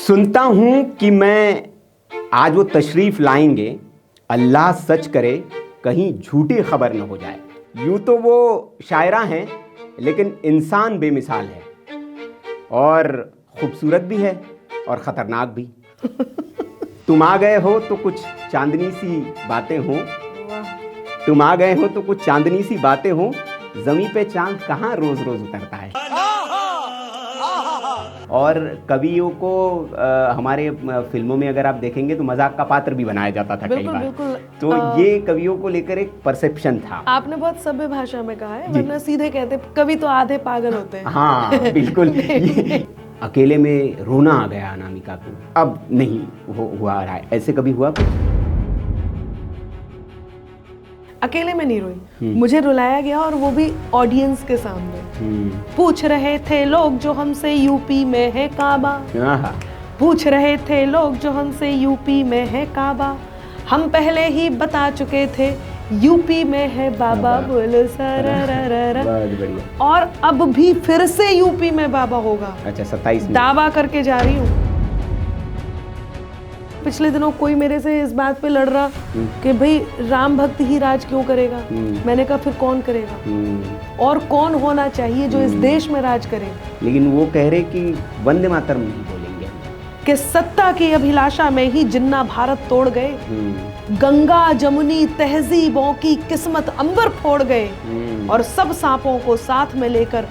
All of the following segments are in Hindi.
सुनता हूं कि मैं आज वो तशरीफ लाएंगे, अल्लाह सच करे कहीं झूठी खबर न हो जाए। यूं तो वो शायरा हैं लेकिन इंसान बेमिसाल है और खूबसूरत भी है और ख़तरनाक भी। तुम आ गए हो तो कुछ चांदनी सी बातें हों, तुम आ गए हो तो कुछ चांदनी सी बातें हों, ज़मीं पे चांद कहाँ रोज़ रोज़ उतरता है। और कवियों को हमारे फिल्मों में अगर आप देखेंगे तो मजाक का पात्र भी बनाया जाता था कई बार। बिल्कुल। तो ये कवियों को लेकर एक परसेप्शन था। आपने बहुत सभ्य भाषा में कहा है, वरना सीधे कहते कवि तो आधे पागल होते हैं। हाँ बिल्कुल। अकेले में रोना आ गया अनामिका को, अब नहीं हुआ रहा है। ऐसे कभी हुआ कुछ? अकेले में नहीं रोई, मुझे रुलाया गया और वो भी ऑडियंस के सामने। पूछ रहे थे लोग जो हमसे यूपी में है काबा, पूछ रहे थे लोग जो हमसे यूपी में है काबा, हम पहले ही बता चुके थे यूपी में है बाबा, बोलो सररररर। और अब भी फिर से यूपी में बाबा होगा। अच्छा 27 दावा करके जा रही हूँ। पिछले दिनों कोई मेरे से इस बात पे लड़ रहा कि भाई राम भक्त ही राज क्यों करेगा। मैंने कहा फिर कौन करेगा और कौन होना चाहिए जो इस देश में राज करे। लेकिन वो कह रहे कि वंदे मातरम नहीं बोलेंगे, कि सत्ता की अभिलाषा में ही जिन्ना भारत तोड़ गए, गंगा जमुनी तहजीबों की किस्मत अंबर फोड़ गए और सब सांपों को साथ में लेकर।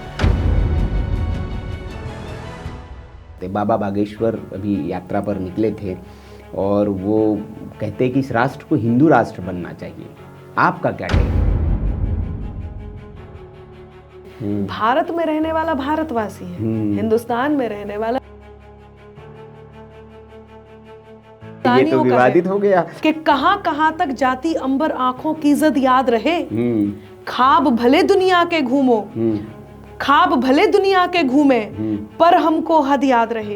बाबा बागेश्वर अभी यात्रा पर निकले थे और वो कहते हैं कि इस राष्ट्र को हिंदू राष्ट्र बनना चाहिए। आपका क्या कहना है? भारत में रहने वाला भारतवासी है, हिंदुस्तान में रहने वाला। ये तो विवादित हो गया कि कहां तक जाती अंबर आंखों की इज्जत याद रहे। ख्वाब भले दुनिया के घूमो, ख्वाब भले दुनिया के घूमे, पर हमको हद याद रहे।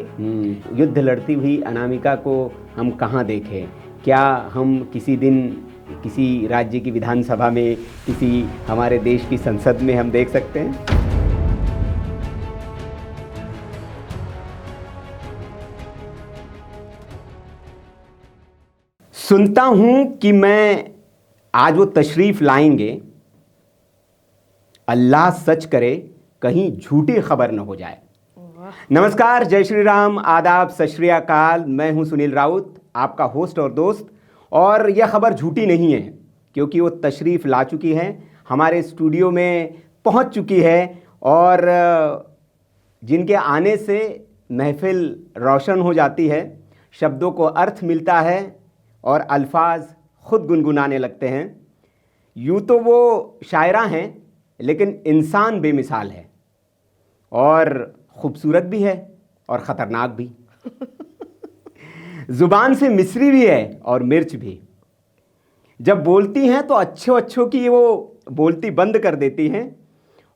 युद्ध लड़ती हुई अनामिका को हम कहाँ देखें? क्या हम किसी दिन किसी राज्य की विधानसभा में, किसी हमारे देश की संसद में हम देख सकते हैं? सुनता हूं कि मैं आज वो तशरीफ लाएंगे, अल्लाह सच करे कहीं झूठी खबर न हो जाए। नमस्कार, जय श्री राम, आदाब, सत श्री अकाल। मैं हूं सुनील राउत, आपका होस्ट और दोस्त। और यह खबर झूठी नहीं है क्योंकि वो तशरीफ़ ला चुकी है, हमारे स्टूडियो में पहुंच चुकी है और जिनके आने से महफिल रोशन हो जाती है, शब्दों को अर्थ मिलता है और अल्फाज खुद गुनगुनाने लगते हैं। यूं तो वो शायरा हैं लेकिन इंसान बेमिसाल है और खूबसूरत भी है और ख़तरनाक भी। ज़ुबान से मिस्री भी है और मिर्च भी। जब बोलती हैं तो अच्छों की वो बोलती बंद कर देती हैं।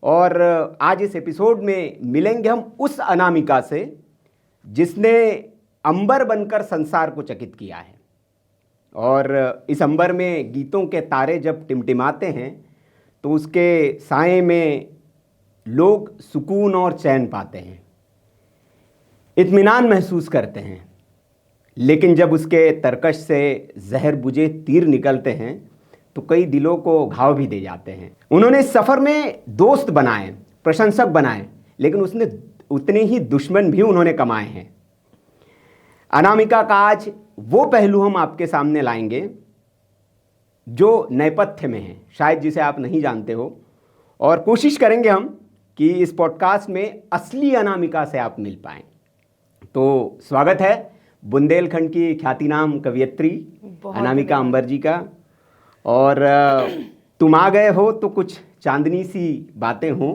और आज इस एपिसोड में मिलेंगे हम उस अनामिका से जिसने अंबर बनकर संसार को चकित किया है। और इस अंबर में गीतों के तारे जब टिमटिमाते हैं तो उसके साए में लोग सुकून और चैन पाते हैं, इत्मीनान महसूस करते हैं। लेकिन जब उसके तरकश से जहर बुझे तीर निकलते हैं तो कई दिलों को घाव भी दे जाते हैं। उन्होंने इस सफ़र में दोस्त बनाए, प्रशंसक बनाए, लेकिन उसने उतने ही दुश्मन भी उन्होंने कमाए हैं। अनामिका का आज वो पहलू हम आपके सामने लाएंगे जो नेपथ्य में है, शायद जिसे आप नहीं जानते हो। और कोशिश करेंगे हम कि इस पॉडकास्ट में असली अनामिका से आप मिल पाएं। तो स्वागत है बुंदेलखंड की ख्यातिनाम कवियत्री अनामिका अंबर जी का। और तुम आ गए हो तो कुछ चांदनी सी बातें हों,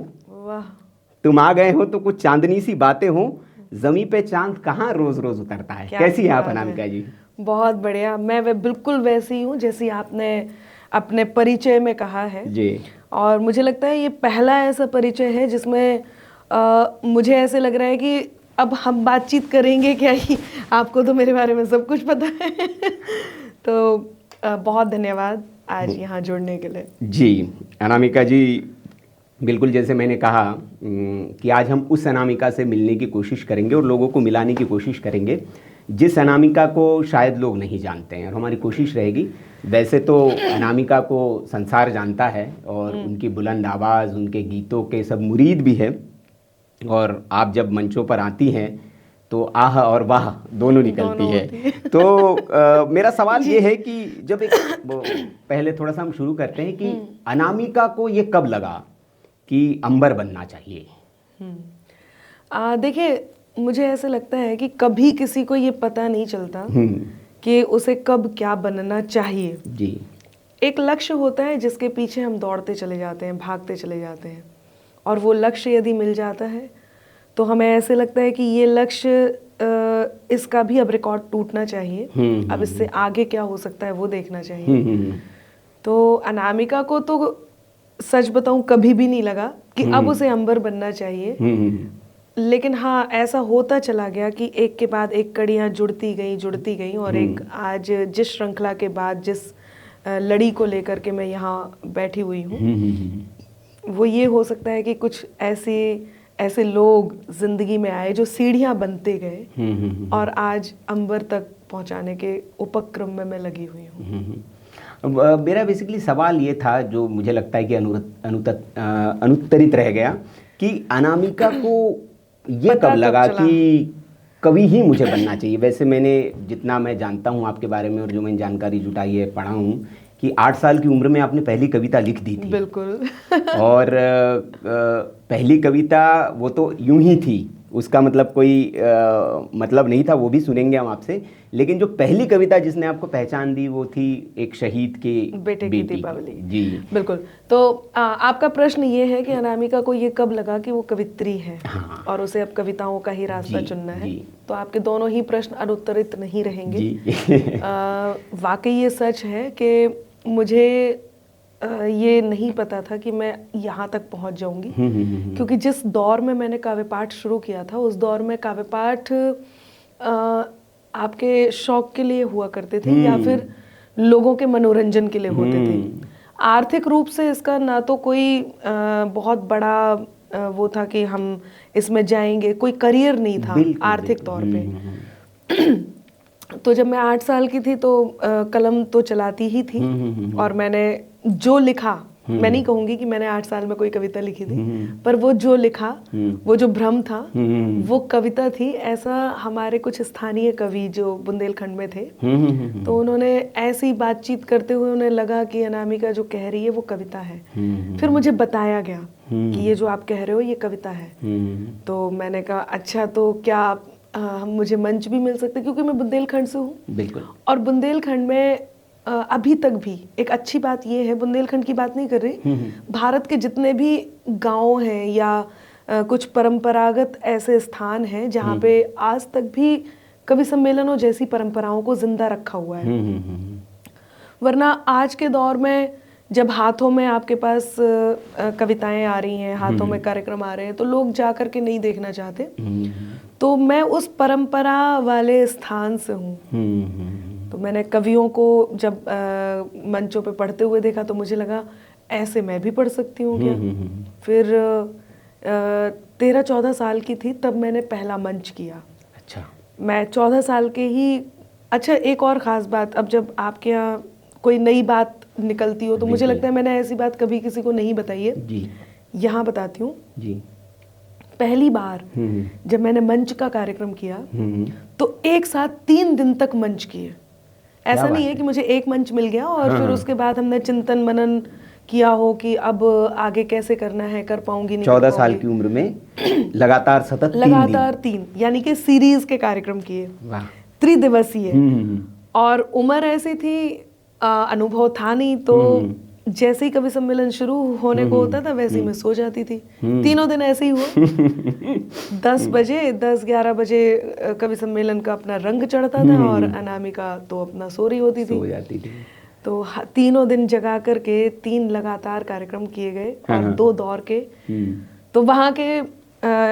तुम आ गए हो तो कुछ चांदनी सी बातें हों, ज़मीं पे चांद कहाँ रोज़ रोज़ उतरता है। कैसी हैं आप अनामिका जी? बहुत बढ़िया, मैं बिल्कुल वैसी हूँ जैसी आपने अपने परिचय में कहा है जी। और मुझे लगता है ये पहला ऐसा परिचय है जिसमें मुझे ऐसे लग रहा है कि अब हम बातचीत करेंगे क्या ही, आपको तो मेरे बारे में सब कुछ पता है। तो बहुत धन्यवाद आज यहाँ जुड़ने के लिए। जी अनामिका जी, बिल्कुल, जैसे मैंने कहा कि आज हम उस अनामिका से मिलने की कोशिश करेंगे और लोगों को मिलाने की कोशिश करेंगे जिस अनामिका को शायद लोग नहीं जानते हैं, और हमारी कोशिश रहेगी। वैसे तो अनामिका को संसार जानता है और उनकी बुलंद आवाज़, उनके गीतों के सब मुरीद भी है, और आप जब मंचों पर आती हैं तो आह और वाह दोनों निकलती है। तो मेरा सवाल ये है कि जब पहले थोड़ा सा हम शुरू करते हैं कि अनामिका को ये कब लगा कि अंबर बनना चाहिए? देखिए, मुझे ऐसे लगता है कि कभी किसी को ये पता नहीं चलता कि उसे कब क्या बनना चाहिए। जी। एक लक्ष्य होता है जिसके पीछे हम दौड़ते चले जाते हैं, भागते चले जाते हैं, और वो लक्ष्य यदि मिल जाता है तो हमें ऐसे लगता है कि ये लक्ष्य इसका भी अब रिकॉर्ड टूटना चाहिए, अब इससे आगे क्या हो सकता है वो देखना चाहिए। तो अनामिका को तो सच बताऊं कभी भी नहीं लगा कि अब उसे अंबर बनना चाहिए, लेकिन हाँ, ऐसा होता चला गया कि एक के बाद एक कड़ियाँ जुड़ती गई और एक आज जिस श्रृंखला के बाद जिस लड़ी को लेकर के मैं यहाँ बैठी हुई हूँ, वो ये हो सकता है कि कुछ ऐसे लोग जिंदगी में आए जो सीढ़ियाँ बनते गए और आज अंबर तक पहुँचाने के उपक्रम में मैं लगी हुई हूँ। मेरा बेसिकली सवाल ये था, जो मुझे लगता है कि अनुत्तरित रह गया, कि अनामिका को ये कब लगा कि कवि ही मुझे बनना चाहिए? वैसे मैंने जितना मैं जानता हूँ आपके बारे में और जो मैंने जानकारी जुटाई है, पढ़ा हूँ कि 8 साल की उम्र में आपने पहली कविता लिख दी थी। बिल्कुल। और पहली कविता वो तो यूं ही थी, उसका मतलब कोई मतलब नहीं था, वो भी सुनेंगे हम आपसे। लेकिन जो पहली कविता जिसने आपको पहचान दी वो थी एक शहीद के बेटे की दीपावली। जी बिल्कुल। तो आपका प्रश्न ये है कि अनामिका को ये कब लगा कि वो कवित्री है, हाँ, और उसे अब कविताओं का ही रास्ता चुनना है। तो आपके दोनों ही प्रश्न अनुत्तरित नहीं रहेंगे। वाकई ये सच है कि मुझे ये नहीं पता था कि मैं यहाँ तक पहुँच जाऊँगी, क्योंकि जिस दौर में मैंने काव्य पाठ शुरू किया था उस दौर में काव्य पाठ आपके शौक के लिए हुआ करते थे या फिर लोगों के मनोरंजन के लिए होते थे। आर्थिक रूप से इसका ना तो कोई बहुत बड़ा वो था कि हम इसमें जाएंगे, कोई करियर नहीं था आर्थिक तौर पे। तो जब मैं 8 साल की थी तो कलम तो चलाती ही थी, और मैंने जो लिखा, मैं नहीं कहूँगी कि मैंने 8 साल में कोई कविता लिखी थी, पर वो जो लिखा, वो जो भ्रम था, वो कविता थी। ऐसा हमारे कुछ स्थानीय कवि जो बुंदेलखंड में थे, तो उन्होंने ऐसी बातचीत करते हुए उन्हें लगा कि अनामिका जो कह रही है वो कविता है। फिर मुझे बताया गया कि ये जो आप कह रहे हो ये कविता है। तो मैंने कहा अच्छा, तो क्या मुझे मंच भी मिल सकते, क्योंकि मैं बुंदेलखंड से हूँ। बिल्कुल। और बुंदेलखंड में अभी तक भी एक अच्छी बात ये है, बुंदेलखंड की बात नहीं कर रही, भारत के जितने भी गांव हैं या कुछ परंपरागत ऐसे स्थान हैं जहाँ पे आज तक भी कवि सम्मेलनों जैसी परंपराओं को जिंदा रखा हुआ है। वरना आज के दौर में जब हाथों में आपके पास कविताएं आ रही हैं, हाथों में कार्यक्रम आ रहे हैं, तो लोग जा कर के नहीं देखना चाहते। तो मैं उस परंपरा वाले स्थान से हूँ। तो मैंने कवियों को जब मंचों पे पढ़ते हुए देखा तो मुझे लगा ऐसे मैं भी पढ़ सकती हूँ क्या। फिर 13-14 साल की थी तब मैंने पहला मंच किया। अच्छा। मैं 14 साल के ही, अच्छा एक और ख़ास बात, अब जब आपके यहाँ कोई नई बात निकलती हो तो मुझे लगता है मैंने ऐसी बात कभी किसी को नहीं बताई है जी, यहाँ बताती हूँ जी। पहली बार जब मैंने मंच का कार्यक्रम किया तो एक साथ 3 दिन तक मंच किए। ऐसा नहीं है कि मुझे एक मंच मिल गया और फिर उसके बाद हमने चिंतन मनन किया हो कि अब आगे कैसे करना है, कर पाऊंगी नहीं। 14 साल की उम्र में लगातार सतत 3 यानी कि सीरीज के कार्यक्रम किए, त्रिदिवसीय। और उम्र ऐसी थी, अनुभव था नहीं, तो जैसे ही कवि सम्मेलन शुरू होने को होता था वैसे ही मैं सो जाती थी। तीनों दिन ऐसे ही हुआ। 10-11 बजे कवि सम्मेलन का अपना रंग चढ़ता था और अनामिका तो अपना सो रही होती थी। तो तीनों दिन जगा करके 3 लगातार कार्यक्रम किए गए और 2 दौर के। तो वहाँ के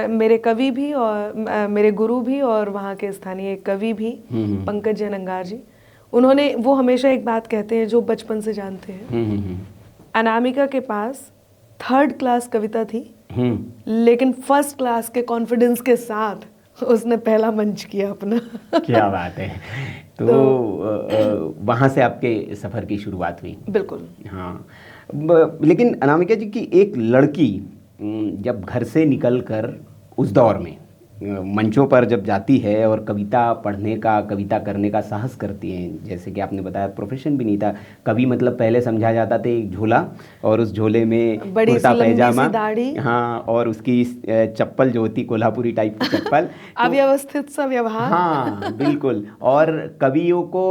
मेरे कवि भी और मेरे गुरु भी और वहाँ के स्थानीय कवि भी, पंकज जैन अंगार जी, उन्होंने, वो हमेशा एक बात कहते हैं जो बचपन से जानते हैं, अनामिका के पास 3rd क्लास कविता थी, लेकिन 1st क्लास के कॉन्फिडेंस के साथ उसने पहला मंच किया अपना। क्या बात है। तो वहाँ से आपके सफ़र की शुरुआत हुई। बिल्कुल। हाँ, लेकिन अनामिका जी की एक लड़की जब घर से निकलकर उस दौर में मंचों पर जब जाती है और कविता पढ़ने का, कविता करने का साहस करती हैं, जैसे कि आपने बताया प्रोफेशन भी नहीं था कभी, मतलब पहले समझा जाता था एक झोला और उस झोले में बड़ी कुर्ता पैजामा, दाढ़ी, हाँ, और उसकी चप्पल जो होती कोल्हापुरी टाइप की चप्पल, अव्यवस्थित सा व्यवहार। हाँ बिल्कुल। और कवियों को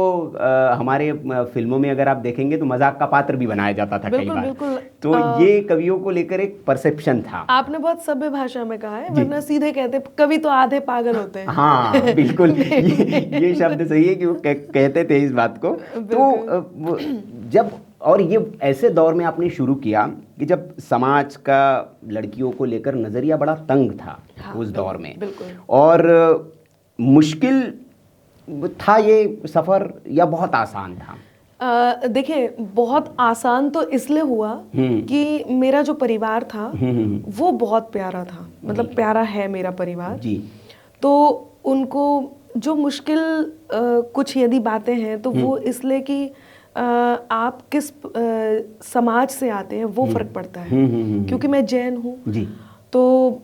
हमारे फिल्मों में अगर आप देखेंगे तो मजाक का पात्र भी बनाया जाता था कई बार। बिल्कुल। तो ये कवियों को लेकर एक परसेप्शन था। आपने बहुत सभ्य भाषा में कहा है, वरना सीधे कहते कवि तो आधे पागल होते हैं। हाँ बिल्कुल, ये शब्द सही है कि वो कहते थे इस बात को। तो जब, और ये ऐसे दौर में आपने शुरू किया कि जब समाज का लड़कियों को लेकर नज़रिया बड़ा तंग था। हाँ, उस दौर में और मुश्किल था ये सफ़र या बहुत आसान था? देखिए, बहुत आसान तो इसलिए हुआ कि मेरा जो परिवार था वो बहुत प्यारा था, मतलब प्यारा है मेरा परिवार जी। तो उनको जो मुश्किल कुछ यदि बातें हैं तो वो इसलिए कि आप किस समाज से आते हैं वो फर्क पड़ता है। क्योंकि मैं जैन हूँ तो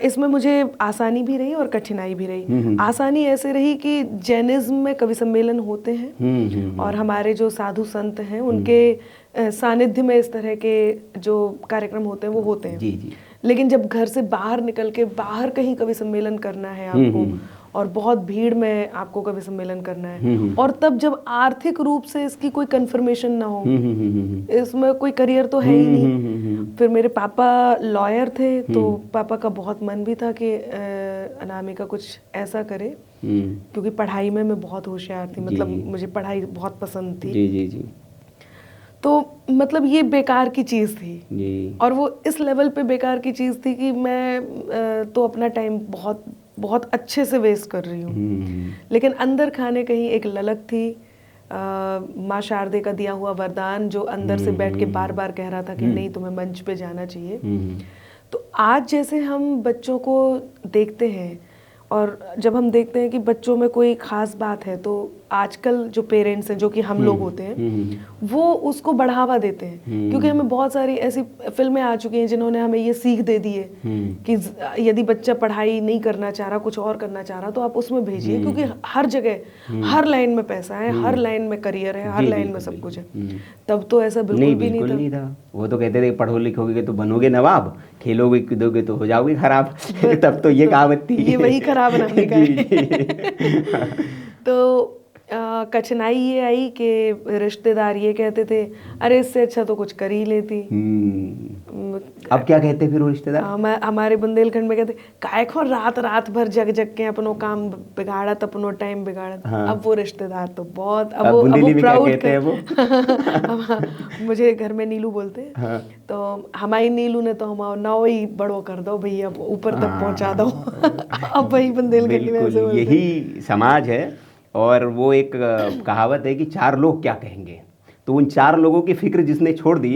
इसमें मुझे आसानी भी रही और कठिनाई भी रही। आसानी ऐसे रही कि जैनिज्म में कवि सम्मेलन होते हैं और हमारे जो साधु संत हैं उनके सानिध्य में इस तरह के जो कार्यक्रम होते हैं वो होते हैं। जी। लेकिन जब घर से बाहर निकल के बाहर कहीं कवि सम्मेलन करना है आपको और बहुत भीड़ में आपको कवि सम्मेलन करना है और तब जब आर्थिक रूप से इसकी कोई कंफर्मेशन ना हो, इसमें कोई करियर तो है ही नहीं। फिर मेरे पापा लॉयर थे तो पापा का बहुत मन भी था कि अनामिका कुछ ऐसा करे, क्योंकि पढ़ाई में मैं बहुत होशियार थी, मतलब मुझे पढ़ाई बहुत पसंद थी। जी। तो मतलब ये बेकार की चीज़ थी और वो इस लेवल पे बेकार की चीज़ थी कि मैं तो अपना टाइम बहुत बहुत अच्छे से वेस्ट कर रही हूँ। लेकिन अंदर खाने कहीं एक ललक थी, माँ शारदे का दिया हुआ वरदान जो अंदर से बैठ के बार बार कह रहा था कि नहीं, तुम्हें मंच पे जाना चाहिए। तो आज जैसे हम बच्चों को देखते हैं और जब हम देखते हैं कि बच्चों में कोई ख़ास बात है तो आजकल जो पेरेंट्स हैं, जो कि हम लोग होते हैं, वो उसको बढ़ावा देते हैं। क्योंकि हमें बहुत सारी ऐसी फिल्में आ चुकी हैं जिन्होंने हमें ये सीख दे दी है कि यदि बच्चा पढ़ाई नहीं करना चाह रहा, कुछ और करना चाह रहा, तो आप उसमें भेजिए, क्योंकि हर जगह हर लाइन में पैसा है, हर लाइन में करियर है, हर लाइन में सब कुछ है। तब तो ऐसा बिल्कुल भी नहीं था। वो तो कहते थे पढ़ो लिखोगे तो बनोगे नवाब, खेलोगे कूदोगे तो हो जाओगे खराब। तब तो ये कहावत थी, ये वही खराब बनाने का है। तो कठिनाई ये आई कि रिश्तेदार ये कहते थे अरे इससे अच्छा तो कुछ कर ही लेती। अब क्या कहते फिर वो रिश्तेदार? हमारे बुंदेलखंड में कहते काहे को रात भर जग के अपनो काम बिगाड़त, अपनो टाइम बिगाड़त। हाँ। अब वो रिश्तेदार तो बहुत, अब वो प्राउड कहते हैं वो। मुझे घर में नीलू बोलते हैं। हाँ। तो हमारी नीलू ने तो हम नाव ही बड़ो कर दो भैया, ऊपर तक पहुंचा दो। अब वही बुंदेलखंड में ऐसे बोलते हैं। यही समाज है और वो एक कहावत है कि 4 लोग क्या कहेंगे, तो उन 4 लोगों की फिक्र जिसने छोड़ दी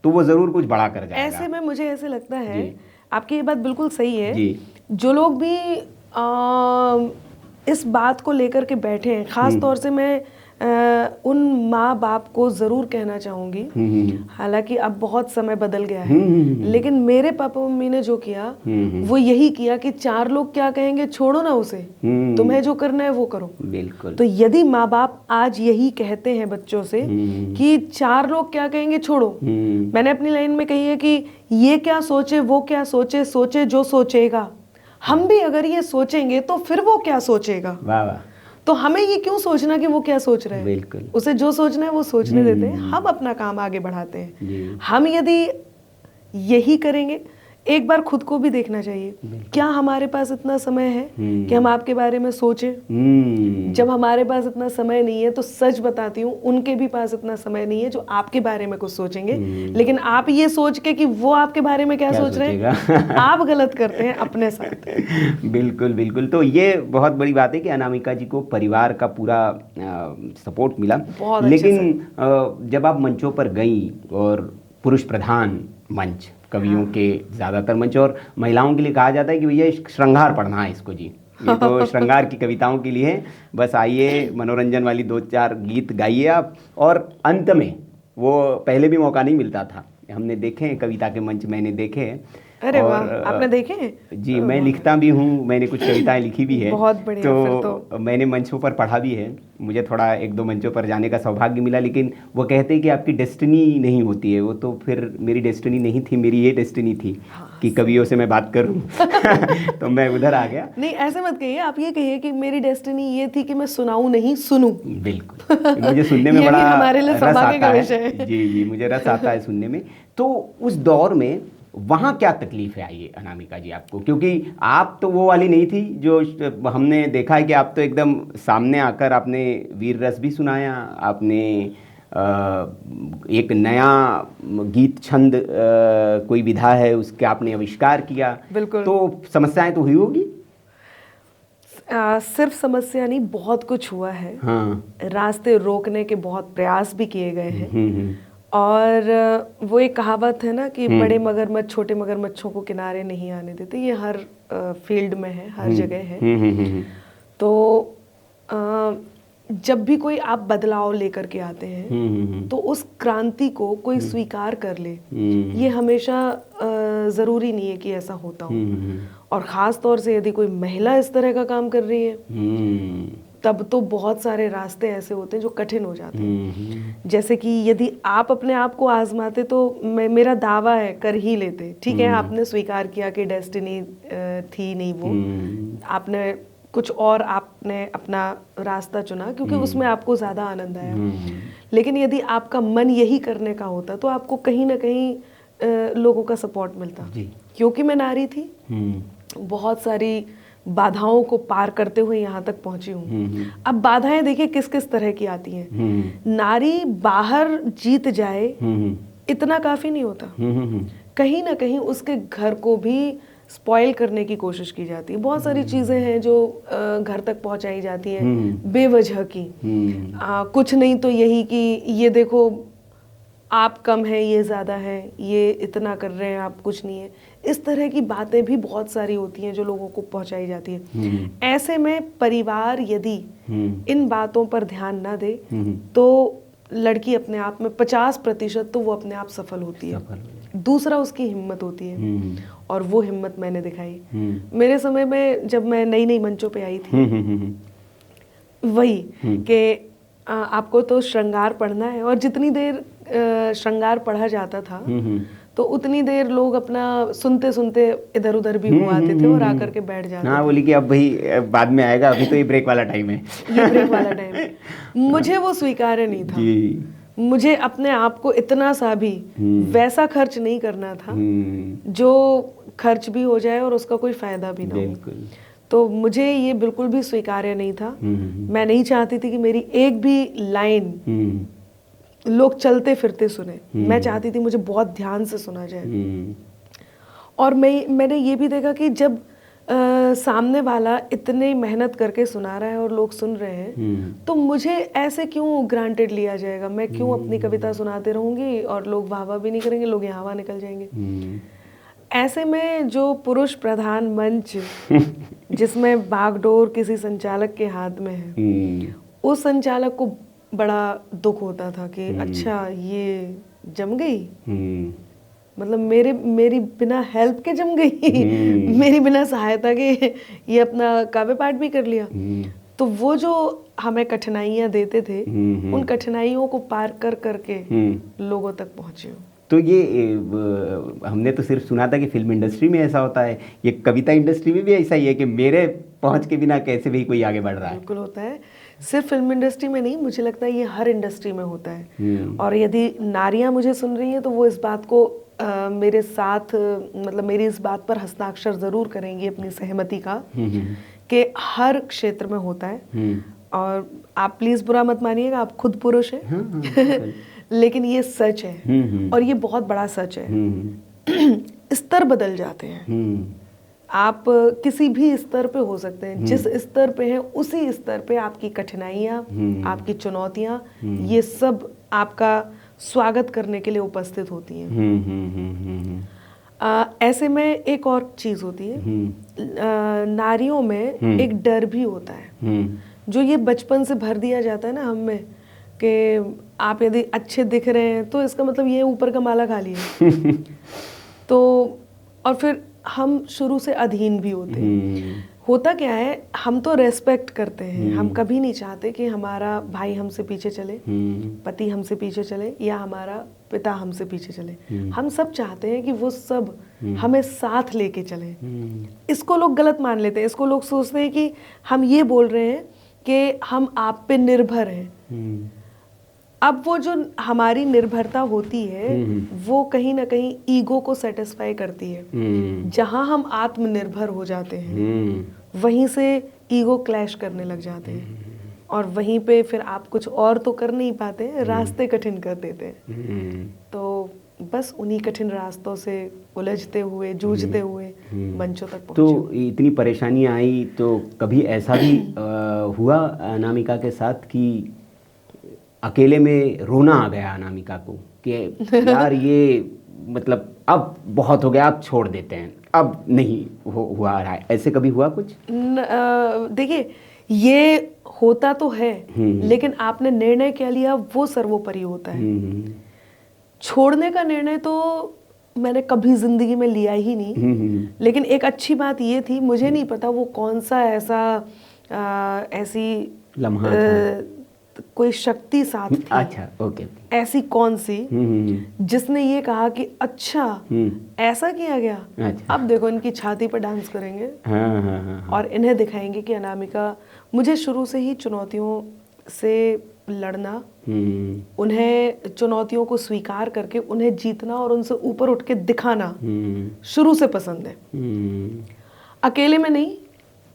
तो वो जरूर कुछ बड़ा कर जाएगा। ऐसे में मुझे ऐसे लगता है, आपकी ये बात बिल्कुल सही है जी। जो लोग भी इस बात को लेकर के बैठे हैं, खास तौर से मैं उन माँ बाप को ज़रूर कहना चाहूँगी, हालांकि अब बहुत समय बदल गया है, लेकिन मेरे पापा मम्मी ने जो किया वो यही किया कि 4 लोग क्या कहेंगे छोड़ो ना उसे, तुम्हें जो करना है वो करो। बिल्कुल। तो यदि माँ बाप आज यही कहते हैं बच्चों से कि 4 लोग क्या कहेंगे छोड़ो, मैंने अपनी लाइन में कही है कि ये क्या सोचे वो क्या सोचे, सोचे जो सोचेगा। हम भी अगर ये सोचेंगे तो फिर वो क्या सोचेगा। वाह वाह। तो हमें ये क्यों सोचना कि वो क्या सोच रहे हैं। बिल्कुल। उसे जो सोचना है वो सोचने देते हैं, हम अपना काम आगे बढ़ाते हैं। हम यदि यही करेंगे, एक बार खुद को भी देखना चाहिए, क्या हमारे पास इतना समय है कि हम आपके बारे में सोचें। जब हमारे पास इतना समय नहीं है तो सच बताती हूँ उनके भी पास इतना समय नहीं है जो आपके बारे में कुछ सोचेंगे। लेकिन आप ये सोच के कि वो आपके बारे में क्या सोच रहे हैं, आप गलत करते हैं अपने साथ। बिल्कुल बिल्कुल। तो ये बहुत बड़ी बात है कि अनामिका जी को परिवार का पूरा सपोर्ट मिला। लेकिन जब आप मंचों पर गई और पुरुष प्रधान मंच, कवियों के ज़्यादातर मंच, और महिलाओं के लिए कहा जाता है कि भैया श्रृंगार पढ़ना है इसको जी, ये तो श्रृंगार की कविताओं के लिए है, बस आइए मनोरंजन वाली 2-4 गीत गाइए आप, और अंत में वो पहले भी मौका नहीं मिलता था, हमने देखे हैं कविता के मंच, मैंने देखे हैं। अरे वाह, आपने देखे हैं? जी, मैं लिखता भी हूँ, मैंने कुछ कविताएं लिखी भी है। बहुत बढ़िया। फिर तो मैंने मंचों पर पढ़ा भी है, मुझे थोड़ा 1-2 मंचों पर जाने का सौभाग्य मिला, लेकिन वो कहते हैं कि आपकी डेस्टिनी नहीं होती है, वो तो फिर मेरी डेस्टिनी नहीं थी, मेरी ये डेस्टिनी थी कि कवियों से मैं बात करूं। तो मैं उधर आ गया। नहीं, ऐसे मत कहिए, आप ये कहिए कि मेरी डेस्टिनी ये थी कि मैं सुनाऊं नहीं, सुनूं। बिल्कुल, मुझे सुनने में बड़ा हमारे लिए रस सौभाग्य का आता विषय है। जी, मुझे रस आता है सुनने में। तो उस दौर में वहाँ क्या तकलीफ है आई अनामिका जी आपको, क्योंकि आप तो वो वाली नहीं थी जो हमने देखा है कि आप तो एकदम सामने आकर आपने वीर रस भी सुनाया, आपने एक नया गीत छंद कोई विधा है उसके आपने आविष्कार किया। बिल्कुल। तो समस्याएं तो हुई होगी? सिर्फ समस्या नहीं, बहुत कुछ हुआ है। हाँ। रास्ते रोकने के बहुत प्रयास भी किए गए हैं। और वो एक कहावत है ना कि बड़े मगरमच्छ छोटे मगरमच्छों को किनारे नहीं आने देते, ये हर फील्ड में है, हर जगह है। तो जब भी कोई आप बदलाव लेकर के आते हैं तो उस क्रांति को कोई स्वीकार कर ले, ये हमेशा ज़रूरी नहीं है कि ऐसा होता हो। और ख़ास तौर से यदि कोई महिला इस तरह का काम कर रही है तब तो बहुत सारे रास्ते ऐसे होते हैं जो कठिन हो जाते हैं। जैसे कि यदि आप अपने आप को आजमाते तो मेरा दावा है कर ही लेते। ठीक है, आपने स्वीकार किया कि डेस्टिनी थी नहीं वो, आपने कुछ और आपने अपना रास्ता चुना क्योंकि उसमें आपको ज़्यादा आनंद आया। लेकिन यदि आपका मन यही करने का होता तो आपको कहीं ना कहीं लोगों का सपोर्ट मिलता। क्योंकि मैं नारी थी, बहुत सारी बाधाओं को पार करते हुए यहाँ तक पहुंची हूँ। अब बाधाएं देखिए किस किस तरह की आती हैं। नारी बाहर जीत जाए इतना काफी नहीं होता, कहीं ना कहीं उसके घर को भी स्पॉइल करने की कोशिश की जाती है। बहुत सारी चीजें हैं जो घर तक पहुंचाई जाती हैं बेवजह की। कुछ नहीं तो यही कि ये देखो आप कम है, ये ज़्यादा है, ये इतना कर रहे हैं, आप कुछ नहीं है। इस तरह की बातें भी बहुत सारी होती हैं जो लोगों को पहुंचाई जाती है। ऐसे में परिवार यदि इन बातों पर ध्यान ना दे तो लड़की अपने आप में 50% तो वो अपने आप सफल होती है। दूसरा उसकी हिम्मत होती है, और वो हिम्मत मैंने दिखाई। मेरे समय में जब मैं नई नई मंचों पे आई थी, वही कि आपको तो श्रृंगार पढ़ना है, और जितनी देर श्रृंगार पढ़ा जाता था तो उतनी देर लोग अपना सुनते सुनते इधर उधर भी हो आते थे और आकर के बैठ जाते। हाँ, बोली कि अब भाई बाद में आएगा, अभी तो ये ब्रेक वाला टाइम है। ये ब्रेक वाला टाइम है। मुझे वो स्वीकार्य नहीं था। मुझे अपने आप को इतना सा भी वैसा खर्च नहीं करना था जो खर्च भी हो जाए और उसका कोई फायदा भी ना हो। तो मुझे ये बिल्कुल भी स्वीकार्य नहीं था। मैं नहीं चाहती थी कि मेरी एक भी लाइन लोग चलते फिरते सुने। मैं चाहती थी मुझे बहुत ध्यान से सुना जाए। और मैंने ये भी देखा कि जब सामने वाला इतने मेहनत करके सुना रहा है और लोग सुन रहे हैं तो मुझे ऐसे क्यों ग्रांटेड लिया जाएगा। मैं क्यों अपनी कविता सुनाते रहूंगी और लोग वाह भी नहीं करेंगे, लोग यहाँ वहाँ निकल जाएंगे। ऐसे में जो पुरुष प्रधान मंच जिसमें बागडोर किसी संचालक के हाथ में है, उस संचालक को बड़ा दुख होता था कि अच्छा ये जम गई, मतलब मेरी बिना हेल्प के जम गई, मेरी बिना सहायता के ये अपना काव्य पाठ भी कर लिया। तो वो जो हमें कठिनाइयां देते थे उन कठिनाइयों को पार कर करके लोगों तक पहुंचे। तो ये हमने तो सिर्फ सुना था कि फिल्म इंडस्ट्री में ऐसा होता है, ये कविता इंडस्ट्री में भी ऐसा ही है कि मेरे पहुंच के बिना कैसे भी कोई आगे बढ़ रहा है। बिल्कुल होता है, सिर्फ फिल्म इंडस्ट्री में नहीं, मुझे लगता है ये हर इंडस्ट्री में होता है। और यदि नारियां मुझे सुन रही हैं तो वो इस बात को मेरे साथ मतलब मेरी इस बात पर हस्ताक्षर जरूर करेंगी अपनी सहमति का कि हर क्षेत्र में होता है। और आप प्लीज बुरा मत मानिएगा, आप खुद पुरुष हैं लेकिन ये सच है और ये बहुत बड़ा सच है। स्तर बदल जाते हैं, आप किसी भी स्तर पे हो सकते हैं। जिस स्तर पे हैं उसी स्तर पे आपकी कठिनाइयाँ, आपकी चुनौतियाँ, ये सब आपका स्वागत करने के लिए उपस्थित होती हैं। ऐसे में एक और चीज होती है, नारियों में एक डर भी होता है जो ये बचपन से भर दिया जाता है ना हम में, कि आप यदि अच्छे दिख रहे हैं तो इसका मतलब ये ऊपर का माला खा लिया। तो और फिर हम शुरू से अधीन भी होते हैं। होता क्या है, हम तो रेस्पेक्ट करते हैं, हम कभी नहीं चाहते कि हमारा भाई हमसे पीछे चले, पति हमसे पीछे चले, या हमारा पिता हमसे पीछे चले। हम सब चाहते हैं कि वो सब हमें साथ लेके चले। इसको लोग गलत मान लेते हैं, इसको लोग सोचते हैं कि हम ये बोल रहे हैं कि हम आप पे निर्भर हैं। अब वो जो हमारी निर्भरता होती है वो कहीं ना कहीं ईगो को सेटिस्फाई करती है। जहां हम आत्मनिर्भर हो जाते हैं वहीं से ईगो क्लैश करने लग जाते हैं, और वहीं पे फिर आप कुछ और तो कर नहीं पाते, रास्ते कठिन कर देते हैं। तो बस उन्हीं कठिन रास्तों से उलझते हुए, जूझते हुए मंचों तक पहुंचे। तो इतनी परेशानियां आई, तो कभी ऐसा भी हुआ अनामिका के साथ कि अकेले में रोना आ गया अनामिका को कि यार ये मतलब अब बहुत हो गया, अब छोड़ देते हैं, अब नहीं हुआ रहा है, ऐसे कभी हुआ कुछ? देखिए, ये होता तो है, लेकिन आपने निर्णय क्या लिया वो सर्वोपरि होता है। छोड़ने का निर्णय तो मैंने कभी जिंदगी में लिया ही नहीं, लेकिन एक अच्छी बात ये थी, मुझे नहीं पता वो कौन सा ऐसी लम्हा था, कोई शक्ति साथ थी। अच्छा, ओके। ऐसी कौन सी जिसने ये कहा कि अच्छा ऐसा किया गया, अच्छा, अब देखो इनकी छाती पर डांस करेंगे। हाँ। और इन्हें दिखाएंगे कि अनामिका। मुझे शुरू से ही चुनौतियों से लड़ना, उन्हें चुनौतियों को स्वीकार करके उन्हें जीतना और उनसे ऊपर उठ के दिखाना शुरू से पसंद है। अकेले में नहीं,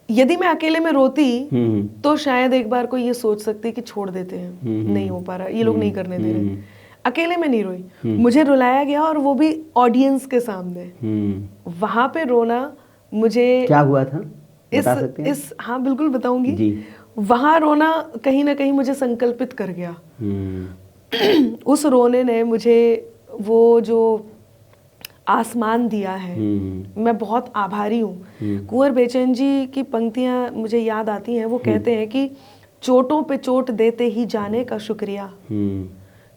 यदि मैं अकेले में रोती तो शायद एक बार कोई ये सोच सकती कि छोड़ देते हैं, नहीं हो पा रहा, ये लोग नहीं करने दे रहे। अकेले में नहीं रोई, मुझे रुलाया गया, और वो भी ऑडियंस के सामने। वहां पे रोना मुझे क्या हुआ था, बता सकते हैं? हाँ बिल्कुल बताऊंगी। वहां रोना कहीं ना कहीं मुझे संकल्पित कर गया। उस रोने ने मुझे वो जो आसमान दिया है, मैं बहुत आभारी हूँ। कुंवर बेचैन जी की पंक्तियां मुझे याद आती हैं। वो कहते हैं कि चोटों पे चोट देते ही जाने का शुक्रिया,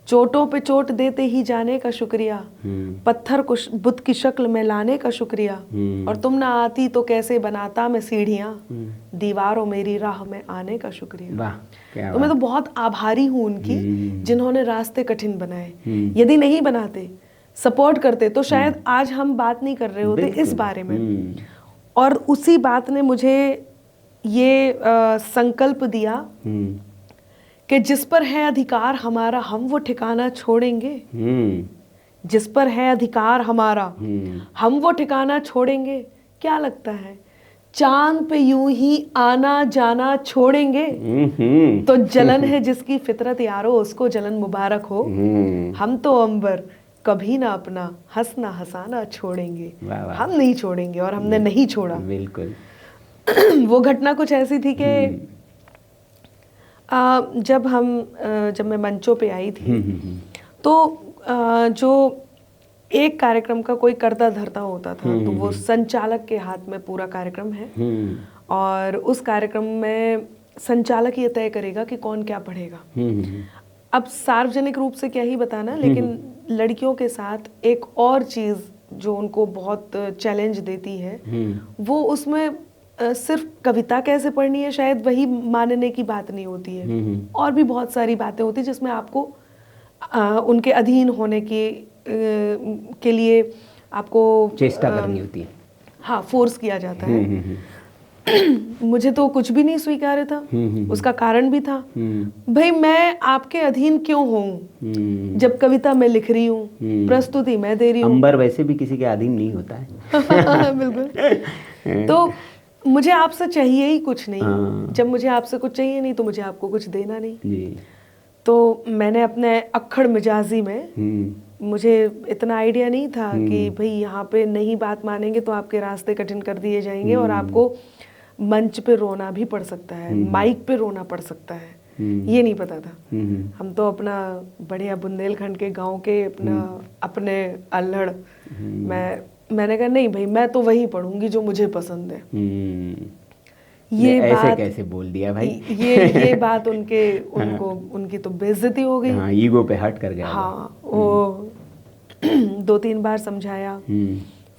चोटों पे चोट देते ही जाने का शुक्रिया, पत्थर को बुत की शक्ल में लाने का शुक्रिया, और तुम ना आती तो कैसे बनाता मैं सीढ़ियां, दीवारों मेरी राह में आने का शुक्रिया। तो मैं तो बहुत आभारी हूँ उनकी, जिन्होंने रास्ते कठिन बनाए। यदि नहीं बनाते, सपोर्ट करते, तो शायद आज हम बात नहीं कर रहे होते इस बारे में। और उसी बात ने मुझे ये संकल्प दिया कि जिस पर है अधिकार हमारा, हम वो ठिकाना छोड़ेंगे। जिस पर है अधिकार हमारा, हम वो ठिकाना छोड़ेंगे। क्या लगता है, चांद पे यूं ही आना जाना छोड़ेंगे? तो जलन है जिसकी फितरत यारो, उसको जलन मुबारक हो। हम तो अंबर कभी ना अपना हंसना हंसाना छोड़ेंगे। हम नहीं छोड़ेंगे, और हमने नहीं छोड़ा। बिल्कुल। वो घटना कुछ ऐसी थी कि जब मैं मंचों पे आई थी, तो जो एक कार्यक्रम का कोई करता धरता होता था, तो वो संचालक के हाथ में पूरा कार्यक्रम है, और उस कार्यक्रम में संचालक ये तय करेगा कि कौन क्या पढ़ेगा। अब सार्वजनिक रूप से क्या ही बताना, लेकिन लड़कियों के साथ एक और चीज़ जो उनको बहुत चैलेंज देती है, वो उसमें सिर्फ कविता कैसे पढ़नी है शायद वही मानने की बात नहीं होती है, और भी बहुत सारी बातें होती है जिसमें आपको उनके अधीन होने के लिए आपको चेष्टा करनी होती है। हाँ, फोर्स किया जाता है। मुझे तो कुछ भी नहीं स्वीकार्य था। उसका कारण भी था, भाई मैं आपके अधीन क्यों हूँ जब कविता मैं लिख रही हूँ, प्रस्तुति मैं दे रही हूँ। अंबर वैसे भी किसी के अधीन नहीं होता है। बिल्कुल। तो मुझे आपसे चाहिए ही कुछ नहीं। जब मुझे आपसे कुछ चाहिए नहीं तो मुझे आपको कुछ देना नहीं। तो मैंने अपने अक्खड़ मिजाजी में, मुझे इतना आइडिया नहीं था कि भाई यहाँ पे नहीं बात मानेंगे तो आपके रास्ते कठिन कर दिए जाएंगे और आपको मंच पे रोना भी पड़ सकता है, माइक पे रोना पड़ सकता है। ये नहीं पता था। हम तो अपना बढ़िया बुंदेलखंड के गांव के अपने अल्हड़, मैंने कहा नहीं भाई, मैं तो वही पढ़ूंगी जो मुझे पसंद है। ये ऐसे बात कैसे बोल दिया भाई? ये बात उनकी तो बेइज्जती हो गई। हाँ, ईगो पे हट कर गया। हाँ, वो 2-3 बार समझाया।